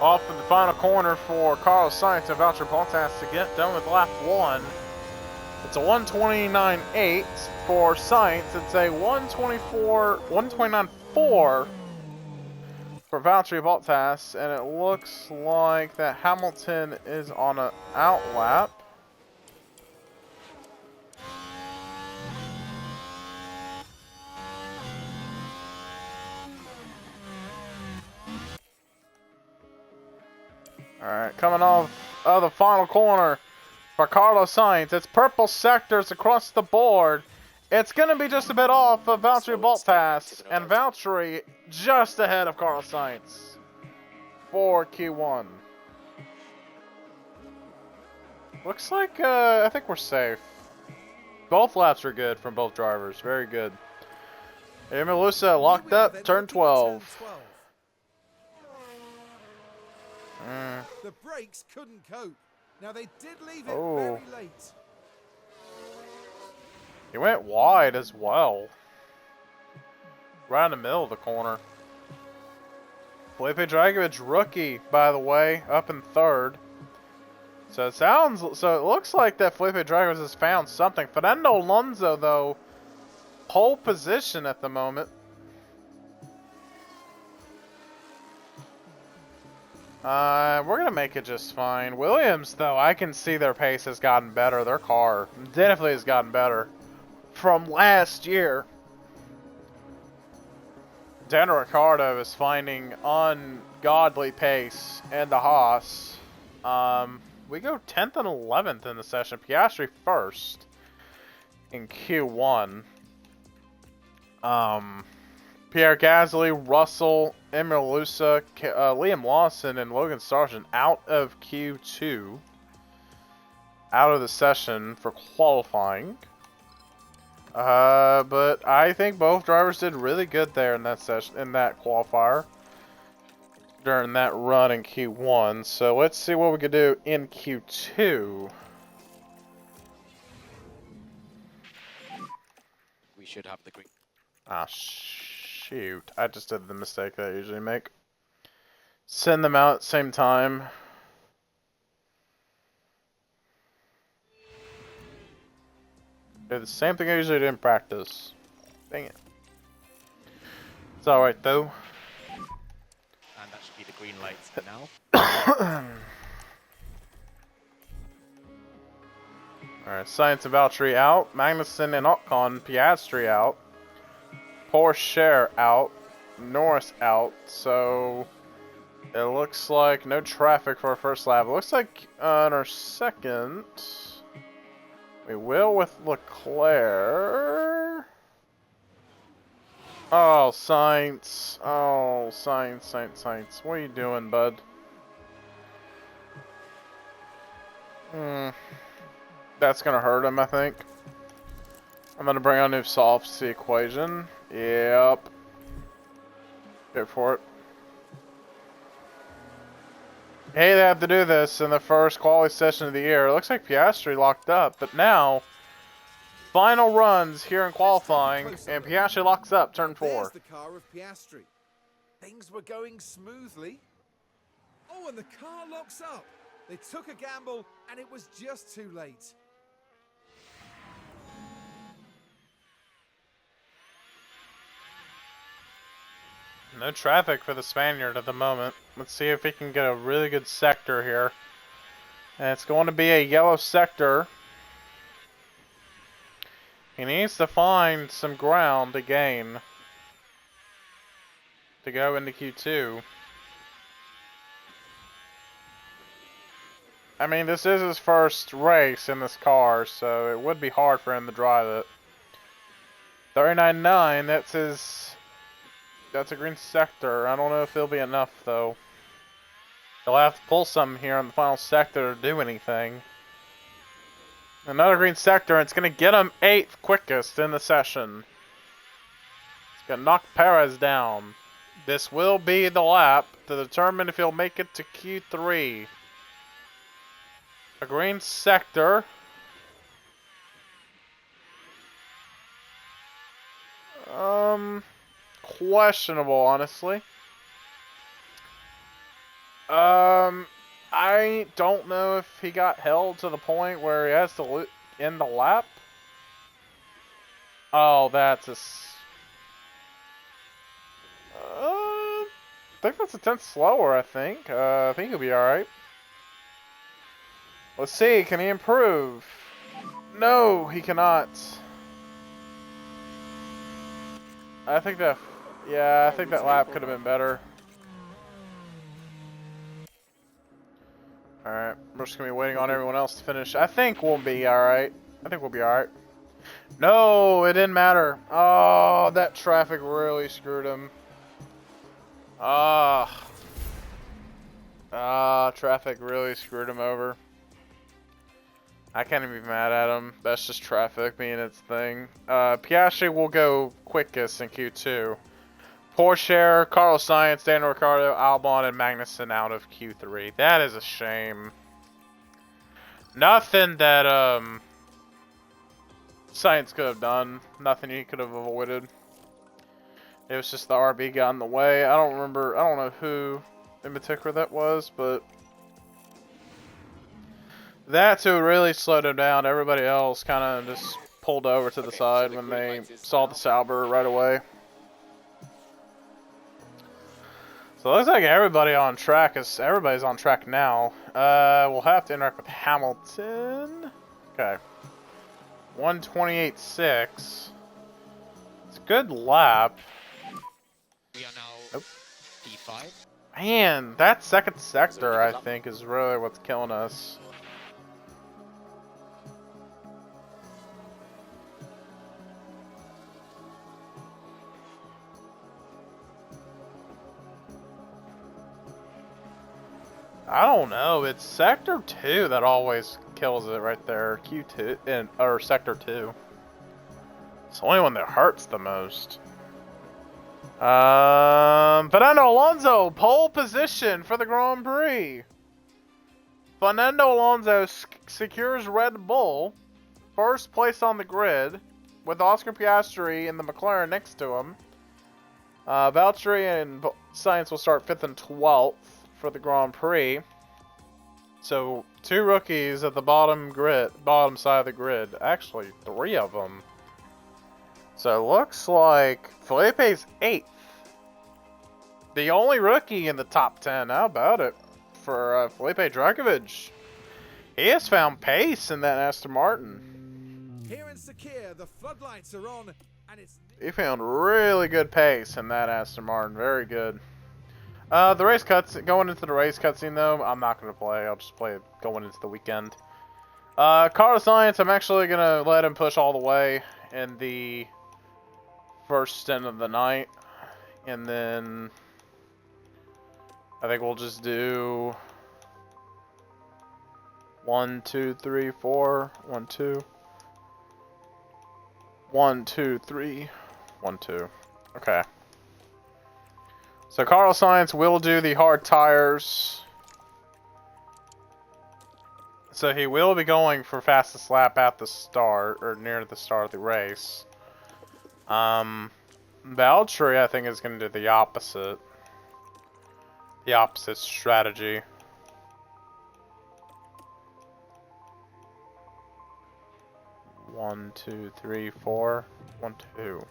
Off in the final corner for Carlos Sainz and Valtteri Bottas to get done with lap 1. It's a 129.8 for Sainz. It's a 129.4 for Valtteri Bottas, and it looks like that Hamilton is on an out lap. Alright, coming off of the final corner for Carlos Sainz. It's purple sectors across the board. It's going to be just a bit off of Valtteri Bottas, and Valtteri just ahead of Carlos Sainz for Q1. Looks like, I think we're safe. Both laps are good from both drivers. Very good. Emilusa locked up, turn 12. The brakes couldn't cope. Now they did leave it very late. He went wide as well. Right in the middle of the corner. Felipe Dragovich, rookie, by the way, up in 3rd. So it looks like that Felipe Dragovich has found something. Fernando Alonso, though, pole position at the moment. We're going to make it just fine. Williams, though, I can see their pace has gotten better. Their car definitely has gotten better from last year. Daniel Ricciardo is finding ungodly pace in the Haas. We go 10th and 11th in the session. Piastri first in Q1. Pierre Gasly, Russell, Emil Lusa, Liam Lawson, and Logan Sargent out of Q2. Out of the session for qualifying. But I think both drivers did really good there in that session, in that qualifier. During that run in Q1. So let's see what we could do in Q2. We should have the green. Ah, shoot. I just did the mistake that I usually make. Send them out at the same time. Do the same thing I usually do in practice. Dang it. It's alright though. And that should be the green lights now. Alright, Science and Valtteri out. Magnussen and Ocon, Piastri out. Porsche out. Norris out. So it looks like no traffic for our first lap. It looks like on our second, we will with Leclerc. Oh, Sainz. Oh, Sainz. What are you doing, bud? That's gonna hurt him, I think. I'm gonna bring on new softs to the equation. Yep. Go for it. Hey, they have to do this in the first quality session of the year. It looks like Piastri locked up, but now final runs here in qualifying, and Piastri locks up, turn 4. There's the car of Piastri. Things were going smoothly. Oh, and the car locks up. They took a gamble, and it was just too late. No traffic for the Spaniard at the moment. Let's see if he can get a really good sector here. And it's going to be a yellow sector. He needs to find some ground to gain to go into Q2. I mean, this is his first race in this car, so it would be hard for him to drive it. 39.9, that's a green sector. I don't know if it'll be enough, though. He'll have to pull something here on the final sector to do anything. Another green sector, and it's going to get him 8th quickest in the session. It's going to knock Perez down. This will be the lap to determine if he'll make it to Q3. A green sector. Questionable, honestly. I don't know if he got held to the point where he has to end the lap. Oh, that's a... I think that's a 10th slower, I think. I think he'll be alright. Let's see, can he improve? No, he cannot. I think that... Yeah, I think that lap could have been better. Alright, we're just going to be waiting on everyone else to finish. I think we'll be alright. I think we'll be alright. No, it didn't matter. Oh, that traffic really screwed him. Traffic really screwed him over. I can't even be mad at him. That's just traffic being its thing. Piastri will go quickest in Q2. Porsche, Carlos Sainz, Daniel Ricciardo, Albon, and Magnussen out of Q3. That is a shame. Nothing that Sainz could have done. Nothing he could have avoided. It was just the RB got in the way. I don't know who in particular that was, but that's who really slowed him down. Everybody else kind of just pulled over to the side when they saw the Sauber right away. So it looks like everybody's on track now. We'll have to interact with Hamilton. Okay. 128.6. It's a good lap. We P5. Man, that second sector, I think, is really what's killing us. I don't know. It's Sector 2 that always kills it right there. Q2 or Sector 2. It's the only one that hurts the most. Fernando Alonso, pole position for the Grand Prix. Fernando Alonso secures Red Bull, first place on the grid, with Oscar Piastri in the McLaren next to him. Valtteri and Sainz will start 5th and 12th for the Grand Prix. So 2 rookies at the bottom side of the grid. Actually, 3 of them. So it looks like Felipe's 8th. The only rookie in the top 10. How about it for Felipe Dragovic? He has found pace in that Aston Martin. Here in Sakir, the floodlights are on, and it's... He found really good pace in that Aston Martin. Very good. The race going into the race cutscene though, I'm not going to play. I'll just play it going into the weekend. Carlos Sainz, I'm actually going to let him push all the way in the first stint of the night. And then I think we'll just do 1, 2, 3, 4, 1, 2. 1, 2, 3, 1, 2. Okay. So Carlos Sainz will do the hard tires. So he will be going for fastest lap at the start, or near the start of the race. Valtteri, I think, is going to do the opposite. The opposite strategy. One, 2, 3, 4. 1, 2.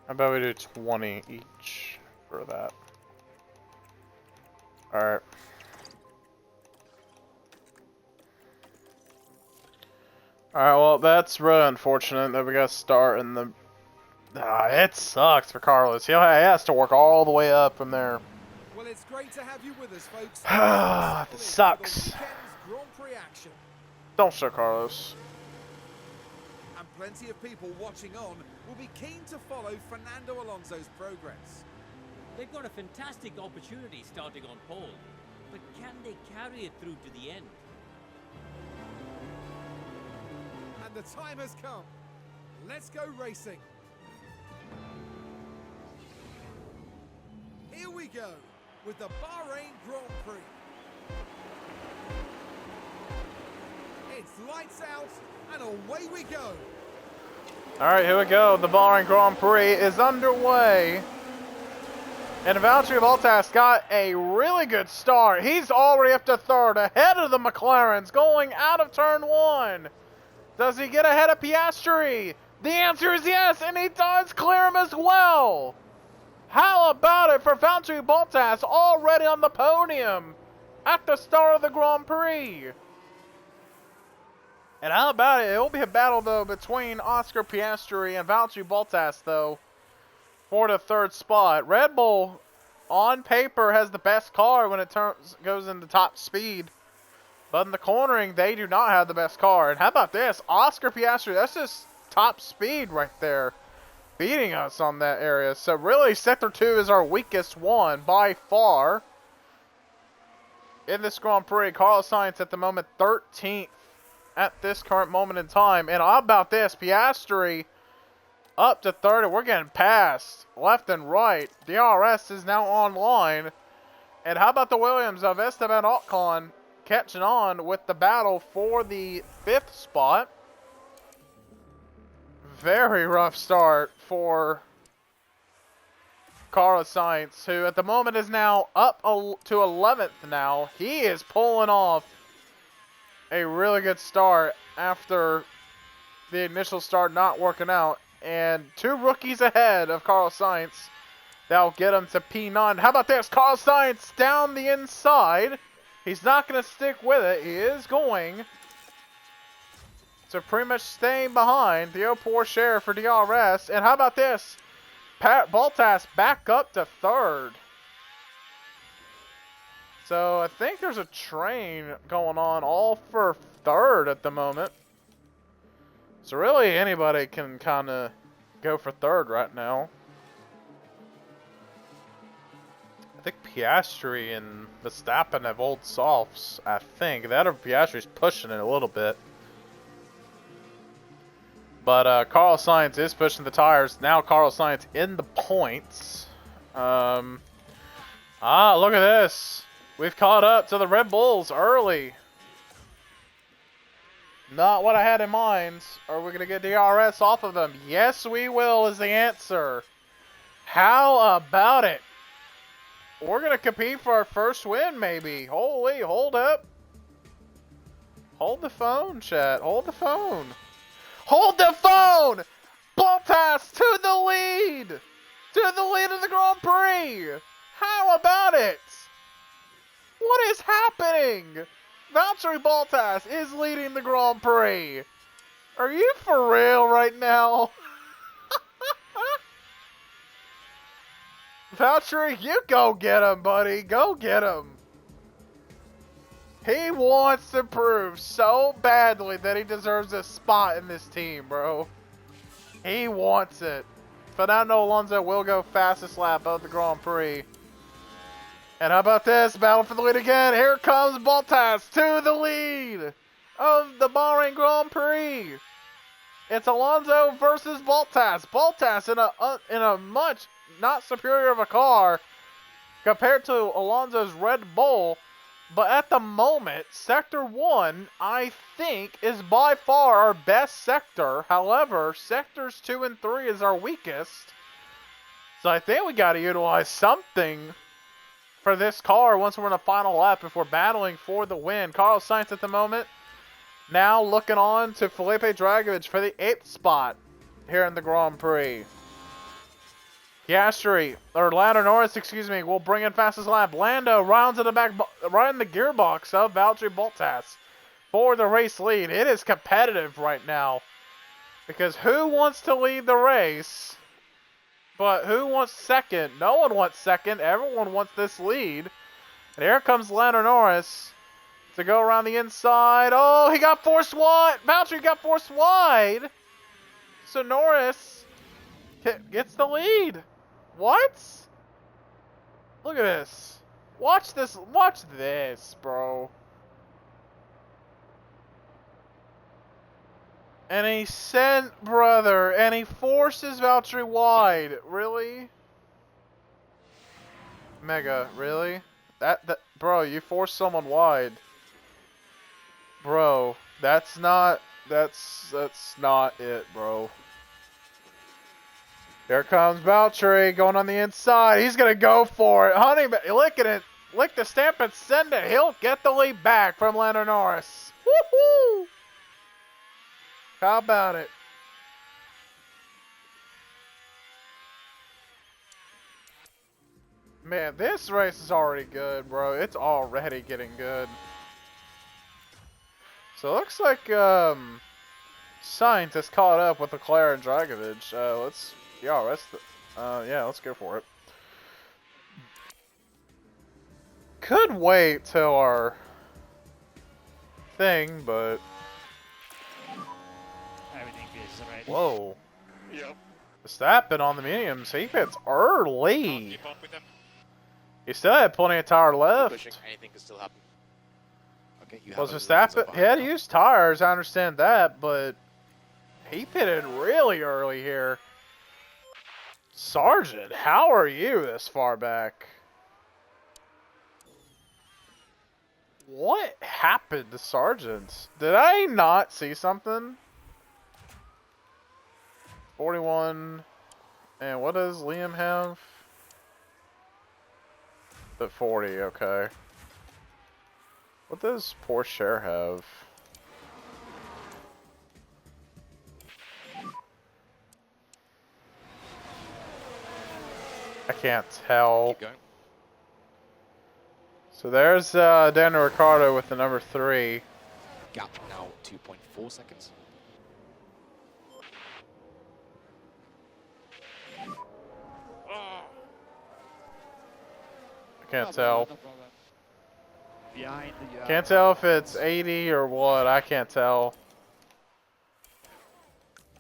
How about we do 20 each for that? Alright. Alright, well, that's really unfortunate that we got to start in the... it sucks for Carlos. He has to work all the way up from there. Well, it's great to have you with us, folks. It sucks. Grand Prix action. Don't show Carlos. And plenty of people watching on will be keen to follow Fernando Alonso's progress. They've got a fantastic opportunity starting on pole, but can they carry it through to the end? And the time has come. Let's go racing. Here we go with the Bahrain Grand Prix. It's lights out and away we go. Alright, here we go. The Bahrain Grand Prix is underway. And Valtteri Bottas got a really good start. He's already up to 3rd, ahead of the McLarens, going out of turn 1. Does he get ahead of Piastri? The answer is yes, and he does clear him as well. How about it for Valtteri Bottas, already on the podium at the start of the Grand Prix? And how about it? It will be a battle, though, between Oscar Piastri and Valtteri Bottas, though, for the 3rd spot. Red Bull, on paper, has the best car when it goes into top speed. But in the cornering, they do not have the best car. And how about this? Oscar Piastri, that's just top speed right there, beating us on that area. So really, Sector 2 is our weakest one by far in this Grand Prix. Carlos Sainz at the moment 13th at this current moment in time. And how about this? Piastri up to 3rd, and we're getting passed left and right. DRS is now online. And how about the Williams of Esteban Ocon catching on with the battle for the 5th spot? Very rough start for Carlos Sainz, who at the moment is now up to 11th now. He is pulling off a really good start after the initial start not working out. And 2 rookies ahead of Carlos Sainz. That'll get him to P9. How about this? Carlos Sainz down the inside. He's not going to stick with it. He is going to pretty much staying behind the Poor Sheriff for DRS. And how about this? Baltas back up to third. So I think there's a train going on all for third at the moment. So really anybody can kind of go for third right now. I think Piastri and Verstappen have old softs, I think. That or Piastri's pushing it a little bit. But Carlos Sainz is pushing the tires. Now Carlos Sainz in the points. Look at this. We've caught up to the Red Bulls early. Not what I had in mind. Are we going to get DRS off of them? Yes, we will is the answer. How about it? We're going to compete for our first win, maybe. Holy, hold up. Hold the phone, chat. Hold the phone. Hold the phone! Bottas to the lead! To the lead of the Grand Prix! How about it? What is happening? Valtteri Bottas is leading the Grand Prix. Are you for real right now? Valtteri, you go get him, buddy. Go get him. He wants to prove so badly that he deserves a spot in this team, bro. He wants it. Fernando Alonso will go fastest lap of the Grand Prix. And how about this? Battle for the lead again. Here comes Bottas to the lead of the Bahrain Grand Prix. It's Alonso versus Bottas. Bottas in a much not superior of a car compared to Alonso's Red Bull. But at the moment, Sector 1, I think, is by far our best sector. However, Sectors 2 and 3 is our weakest. So I think we got to utilize something for this car once we're in the final lap if we're battling for the win. Carlos Sainz at the moment, now looking on to Felipe Dragovich for the 8th spot here in the Grand Prix. Piastri, or Lando Norris, excuse me, will bring in fastest lap. Lando rounds in the back, right in the gearbox of Valtteri Bottas for the race lead. It is competitive right now because who wants to lead the race? But who wants second? No one wants second. Everyone wants this lead. And here comes Lando Norris to go around the inside. Oh, he got forced wide. Valtteri got forced wide. So Norris gets the lead. What? Look at this. Watch this. Watch this, bro. And he sent, brother, and he forces Valtteri wide. Really? Mega, really? That, bro, you forced someone wide. Bro, that's not it, bro. Here comes Valtteri going on the inside. He's going to go for it. Honey, licking it. Lick the stamp and send it. He'll get the lead back from Lando Norris. Woohoo! How about it? Man, this race is already good, bro. It's already getting good. So it looks like Sainz has caught up with Leclerc and Dragovich. Let's go for it. Could wait till our thing, but Everything is ready. whoa. Yep. Verstappen on the mediums. He hits early. Keep up with them. He still had plenty of tire left. Pushing, anything can still happen. Okay, you Was have Verstappen? He had to use tires, I understand that, but he pitted really early here. Sergeant, how are you this far back? What happened to Sargent? Did I not see something? 41. And what does Liam have? The 40, okay. What does Porsche have? I can't tell. Keep going. So there's Daniel Ricciardo with the number 3. Gap now 2.4 seconds. I can't tell. No problem. Behind you have Can't tell if it's 80 or what. I can't tell.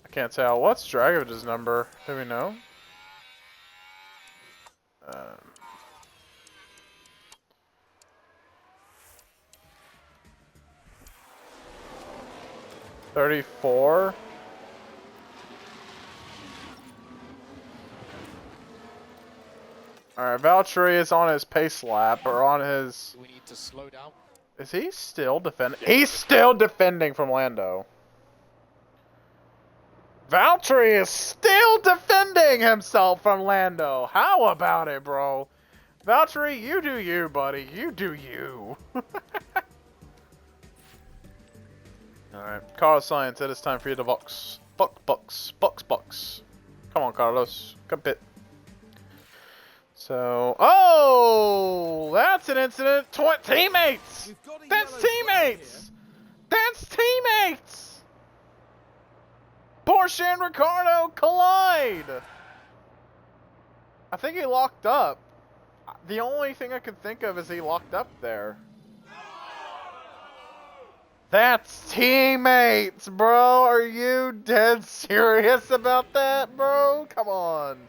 I can't tell. What's Dragovich's number? Do we know? 34. Alright, Valtteri is on his pace lap, or on his... We need to slow down. Is he still defending? He's still defending from Lando. Valtteri is still defending himself from Lando. How about it, bro? Valtteri, you do you, buddy. You do you. Alright, Carlos Sainz, it is time for you to box. Box. Come on, Carlos. Come pit. So, oh, that's an incident. Teammates! We've got a That's yellow flag teammates! That's teammates! Porsche and Ricardo collide! I think he locked up. The only thing I could think of is he locked up there. That's teammates, bro! Are you dead serious about that, bro? Come on.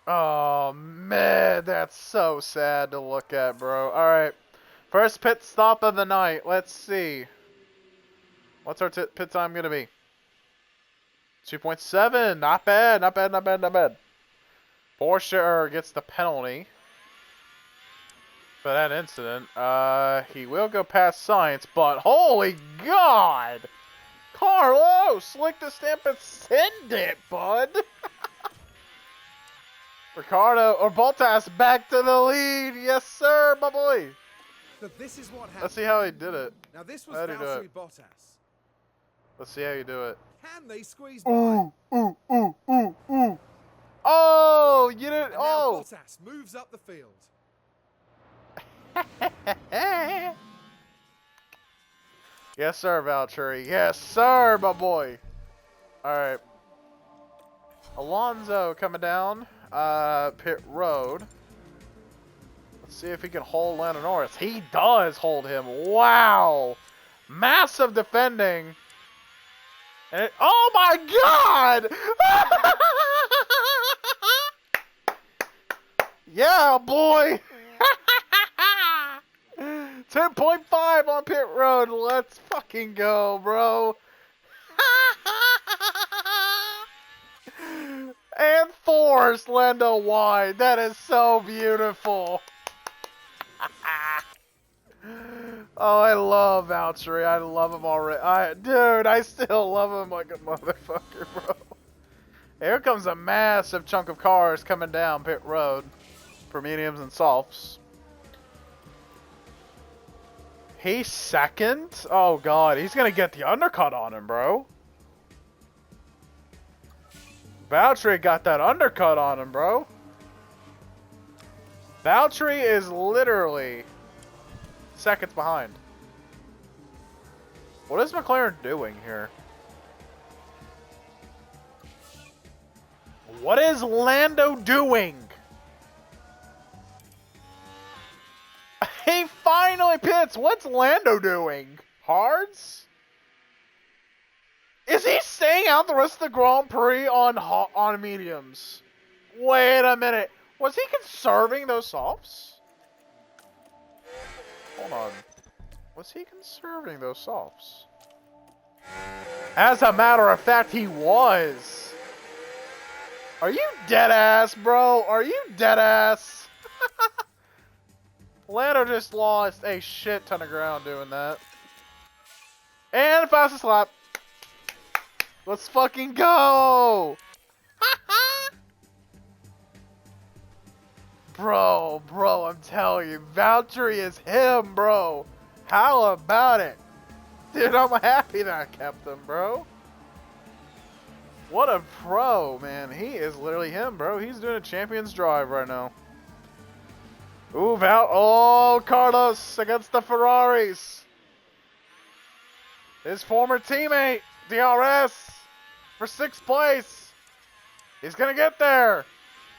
Oh, man, that's so sad to look at, bro. Alright, first pit stop of the night. Let's see. What's our pit time going to be? 2.7. Not bad, not bad. Porsche gets the penalty for that incident. He will go past Sainz, but holy God! Carlos, lick the stamp and send it, bud! Ricardo or Bottas back to the lead. Yes, sir, my boy. So this is what happened. Let's see how he did it. Now this was How'd he do Valtteri it? Bottas. Let's see how you do it. Can they squeeze by? Ooh. Oh, you didn't. And now Oh. Bottas moves up the field. Yes, sir, Valtteri. Yes, sir, my boy. All right. Alonso coming down pit road. Let's see if he can hold Lando Norris. He does hold him. Wow. Massive defending. And oh my God! Yeah, boy. 10.5 on pit road. Let's fucking go, bro. And forced Lando wide. That is so beautiful. Oh, I love Valtteri. I love him already. Dude, I still love him like a motherfucker, bro. Here comes a massive chunk of cars coming down pit road for mediums and softs. He's second? Oh, God. He's going to get the undercut on him, bro. Valtteri got that undercut on him, bro. Valtteri is literally seconds behind. What is McLaren doing here? What is Lando doing? He finally pits. What's Lando doing? Hards? Is he staying out the rest of the Grand Prix on mediums? Wait a minute. Was he conserving those softs? Hold on. Was he conserving those softs? As a matter of fact, he was. Are you dead ass, bro? Are you dead ass? Lando just lost a shit ton of ground doing that. And fastest lap. Let's fucking go! Bro, I'm telling you, Valtteri is him, bro. How about it? Dude, I'm happy that I kept him, bro. What a pro, man. He is literally him, bro. He's doing a champion's drive right now. Ooh, oh, Carlos against the Ferraris. His former teammate, DRS, for 6th place. He's going to get there.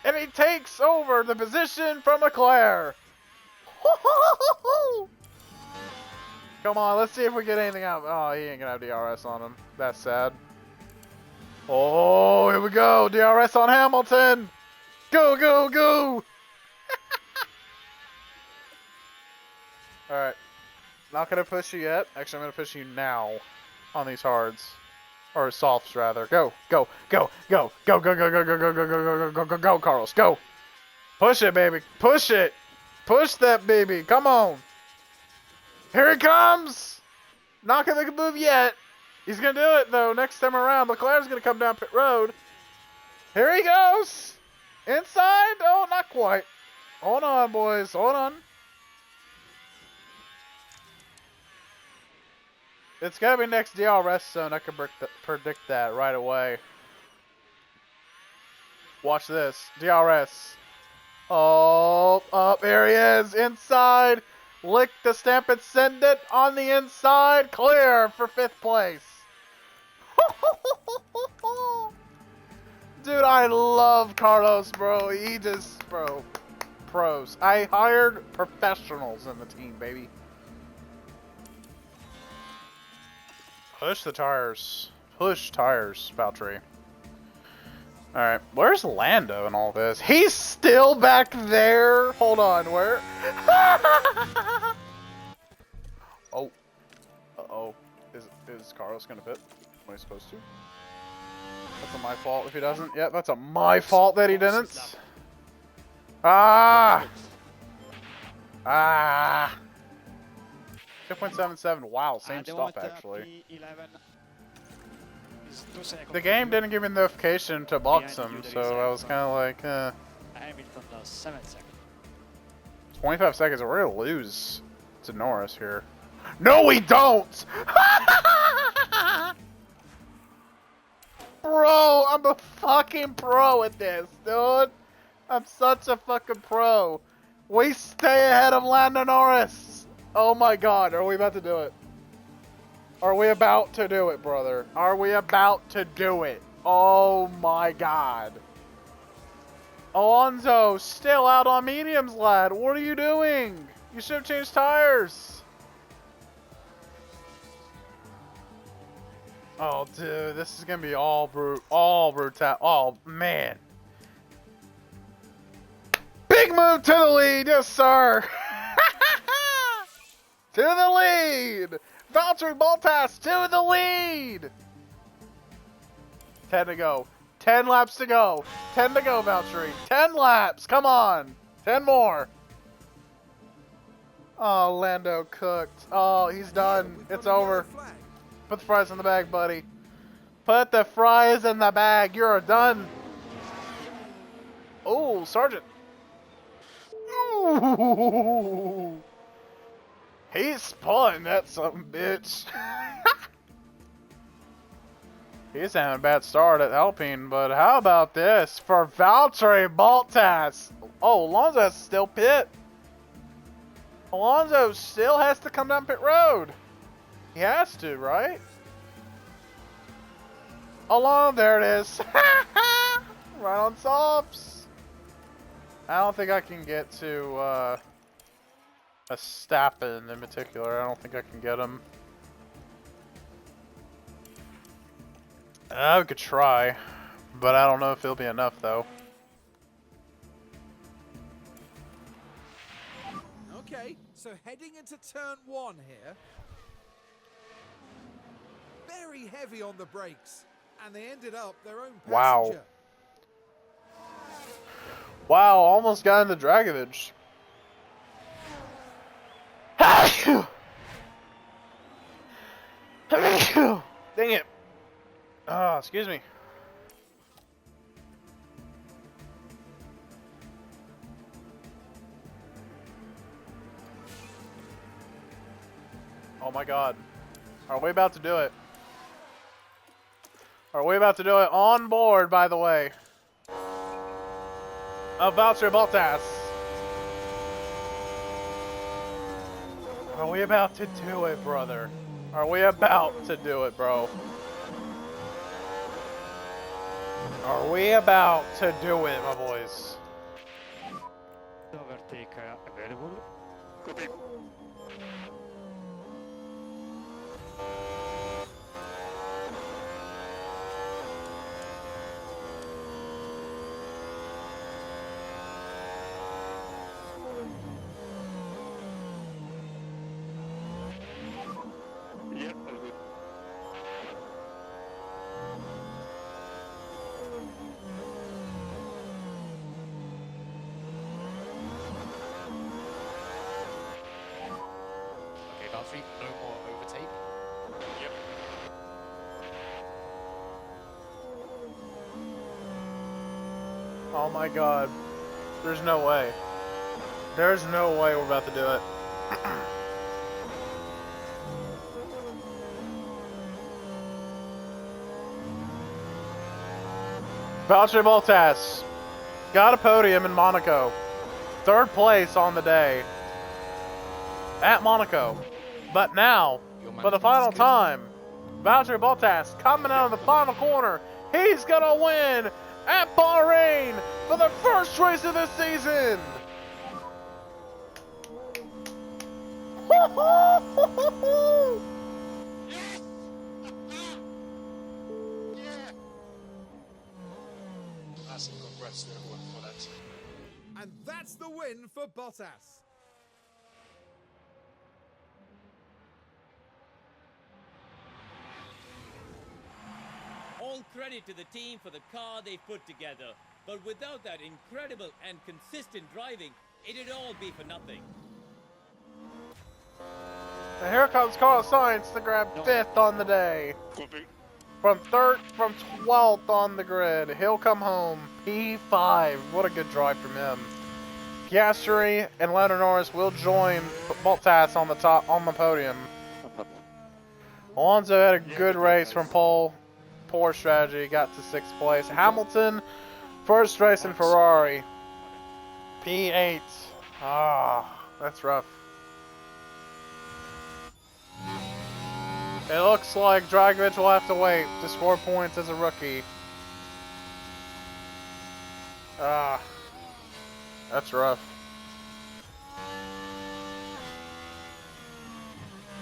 And he takes over the position from Leclerc. Come on, let's see if we get anything out. Oh, he ain't going to have DRS on him. That's sad. Oh, here we go. DRS on Hamilton. Go, go, go. Alright. Not going to push you yet. Actually, I'm going to push you now on these hards. Or softs, rather. Go, go, go, go, go, go, go, go, go, go, go, go, go, go, go, go, Carlos. Go. Push it, baby. Push it. Push that, baby. Come on. Here he comes. Not going to move yet. He's going to do it, though, next time around. Leclerc's going to come down pit road. Here he goes. Inside. Oh, not quite. Hold on, boys. Hold on. It's got to be next DRS zone. I can predict that right away. Watch this. DRS. Oh, up. Here he is. Inside. Lick the stamp and send it on the inside. Clear for 5th place. Dude, I love Carlos, bro. He just, bro, pros. I hired professionals in the team, baby. Push the tires. Push tires, Valtteri. Alright, where's Lando in all this? He's still back there? Hold on, where? Oh. Uh-oh. Is Carlos gonna pit? Am I supposed to? That's my fault if he doesn't. Yeah, that's my fault that he didn't. Ah! Ah! 2.77. Wow, same stuff actually. The game didn't give me notification to box him, so I was kind of like, Hamilton does 7 seconds. 25 seconds. We're gonna lose to Norris here. No, we don't! Bro, I'm a fucking pro at this, dude. I'm such a fucking pro. We stay ahead of Lando Norris. Oh my god, are we about to do it? Are we about to do it, brother? Are we about to do it? Oh my god. Alonso, still out on mediums, lad. What are you doing? You should have changed tires. Oh, dude, this is gonna be all brutal. Oh, man. Big move to the lead, yes, sir. To the lead. Valtteri Bottas to the lead. 10 to go. 10 laps to go. 10 to go, Valtteri. 10 laps. Come on. 10 more. Oh, Lando cooked. Oh, he's done. It's over. Put the fries in the bag, buddy. Put the fries in the bag. You're done. Oh, Sergeant. Ooh. He's spun that something, bitch. He's having a bad start at Alpine, but how about this for Valtteri Bottas? Oh, Alonso has to still pit. Alonso still has to come down pit road. He has to, right? Alonso, there it is. Right on softs. I don't think I can get to Verstappen in particular. I don't think I can get him. I could try, but I don't know if it'll be enough though. Okay, so heading into turn 1 here. Very heavy on the brakes, and they ended up their own passenger. Wow. Wow, almost got into Dragovich. Dang it. Oh, excuse me. Oh my god. Are we about to do it? Are we about to do it on board, by the way? Of Valtteri Bottas. Are we about to do it, brother? Are we about to do it, bro? Are we about to do it, my boys? Overtake available. Okay, Valtteri, no more overtake. Yep. Oh my god. There's no way. There's no way we're about to do it. Valtteri Bottas got a podium in Monaco. 3rd place on the day at Monaco. But now, for the final time, Valtteri Bottas coming out of the final corner. He's gonna win at Bahrain for the first race of the season. Massive congrats to everyone for that. And that's the win for Bottas. All credit to the team for the car they've put together. But without that incredible and consistent driving, it'd all be for nothing. And here comes Carlos Sainz to grab 5th on the day. From 12th on the grid. He'll come home P5. What a good drive from him. Piastri and Lando Norris will join Bottas on the podium. Alonso had a good race from pole. Poor strategy, got to 6th place. Hamilton, first race in Ferrari. P8. Ah, that's rough. It looks like Dragovic will have to wait to score points as a rookie. Ah, that's rough.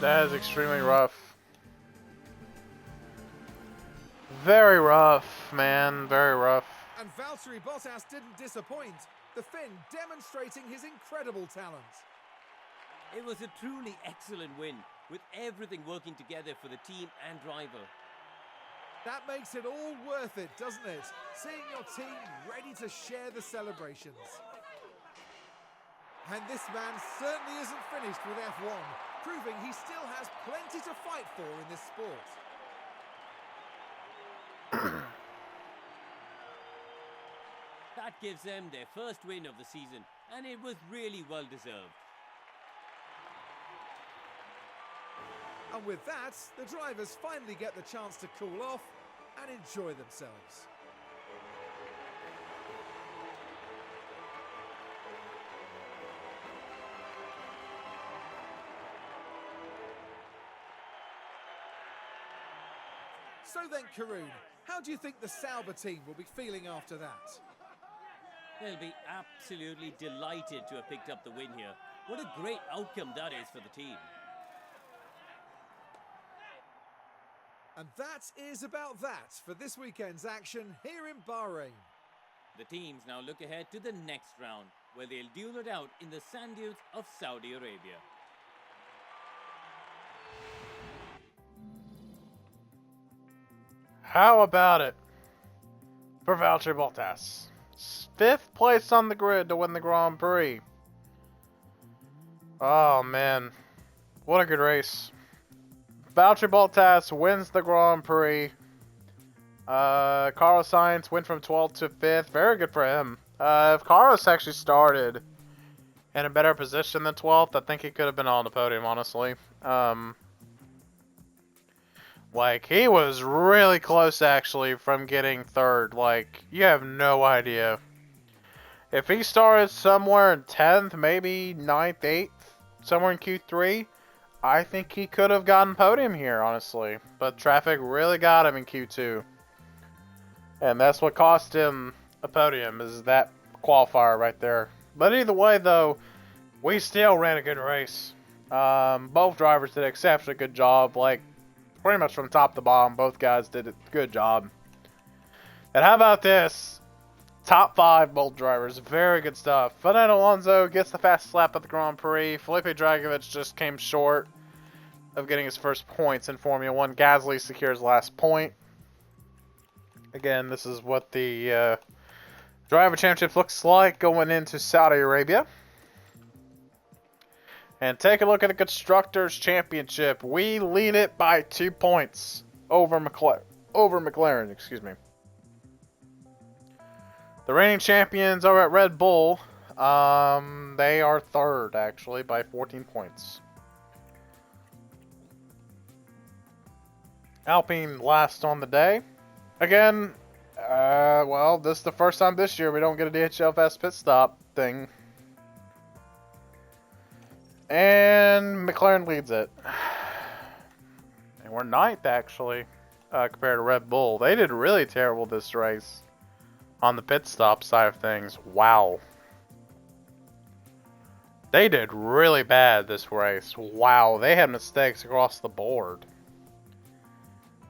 That is extremely rough. Very rough, man. Very rough. And Valtteri Bottas didn't disappoint. The Finn demonstrating his incredible talent. It was a truly excellent win, with everything working together for the team and driver. That makes it all worth it, doesn't it? Seeing your team ready to share the celebrations. And this man certainly isn't finished with F1, proving he still has plenty to fight for in this sport. That gives them their first win of the season, and it was really well deserved. And with that, the drivers finally get the chance to cool off and enjoy themselves. So then, Karun, how do you think the Sauber team will be feeling after that? They'll be absolutely delighted to have picked up the win here. What a great outcome that is for the team. And that is about that for this weekend's action here in Bahrain. The teams now look ahead to the next round, where they'll duel it out in the sand dunes of Saudi Arabia. How about it for Valtteri Bottas? 5th place on the grid to win the Grand Prix. Oh man, what a good race. Valtteri Bottas wins the Grand Prix. Carlos Sainz went from 12th to 5th. Very good for him. If Carlos actually started in a better position than 12th, I think he could have been on the podium, honestly. Like, he was really close, actually, from getting 3rd. Like, you have no idea. If he started somewhere in 10th, maybe 9th, 8th, somewhere in Q3, I think he could have gotten podium here, honestly. But traffic really got him in Q2. And that's what cost him a podium, is that qualifier right there. But either way, though, we still ran a good race. Both drivers did an exceptionally good job. Like, pretty much from top to bottom, both guys did a good job. And how about this? Top 5 both drivers. Very good stuff. Fernando Alonso gets the fast lap at the Grand Prix. Felipe Dragovich just came short of getting his first points in Formula 1. Gasly secures last point. Again, this is what the Driver Championship looks like going into Saudi Arabia. And take a look at the Constructors' Championship. We lead it by 2 points over McLaren. Excuse me. The reigning champions are at Red Bull. They are third, actually, by 14 points. Alpine last on the day. Again, well, this is the first time this year we don't get a DHL Fast Pit Stop thing. And McLaren leads it. And we're ninth, actually, compared to Red Bull. They did really terrible this race on the pit stop side of things. Wow. They did really bad this race. Wow, they had mistakes across the board.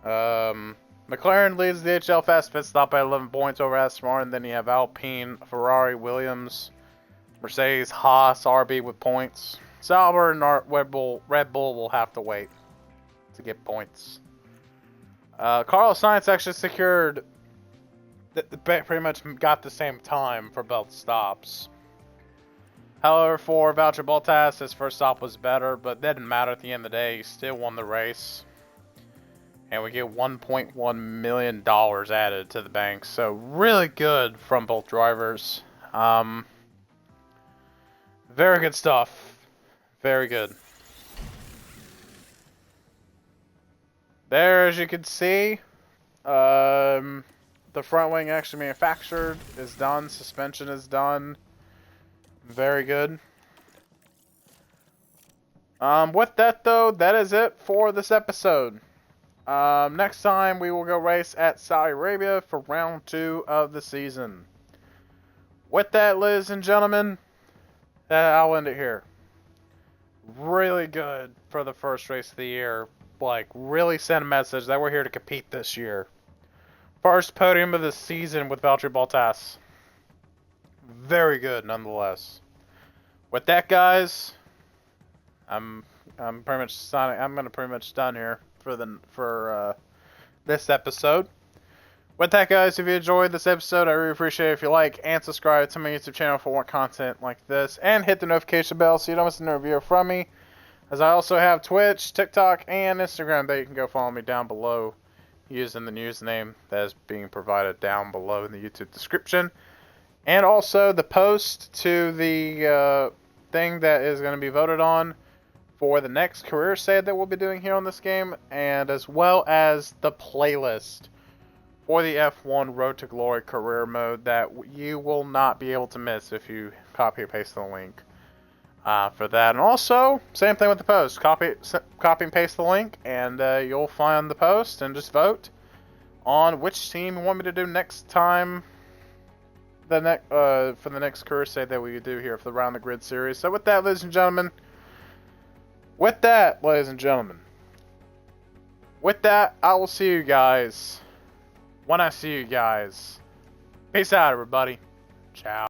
McLaren leads the DHL Fast Pit Stop by 11 points over Aston Martin. Then you have Alpine, Ferrari, Williams, Mercedes, Haas, RB with points. Sauber and Red Bull will have to wait to get points. Carlos Sainz actually secured, pretty much got the same time for both stops. However, for Valtteri Bottas, his first stop was better, but that didn't matter at the end of the day. He still won the race. And we get $1.1 million added to the bank. So really good from both drivers. Very good stuff. Very good. There, as you can see, the front wing actually manufactured is done. Suspension is done. Very good. With that, though, that is it for this episode. Next time we will go race at Saudi Arabia for round 2 of the season. With that, ladies and gentlemen, I'll end it here. Really good for the first race of the year. Like, really send a message that we're here to compete this year. First podium of the season with Valtteri Bottas. Very good, nonetheless. With that, guys, I'm pretty much signing. I'm gonna pretty much done here for this episode. With that, guys, if you enjoyed this episode, I really appreciate it if you like and subscribe to my YouTube channel for more content like this, and hit the notification bell so you don't miss a new video from me. As I also have Twitch, TikTok, and Instagram that you can go follow me down below using the username that is being provided down below in the YouTube description. And also the post to the thing that is going to be voted on for the next career save that we'll be doing here on this game, and as well as the playlist for the F1 Road to Glory career mode that you will not be able to miss if you copy or paste the link for that. And also, same thing with the post. Copy and paste the link, and you'll find the post and just vote on which team you want me to do next time. For the next career save that we do here for the Round the Grid series. So with that, ladies and gentlemen, I will see you guys when I see you guys. Peace out, everybody. Ciao.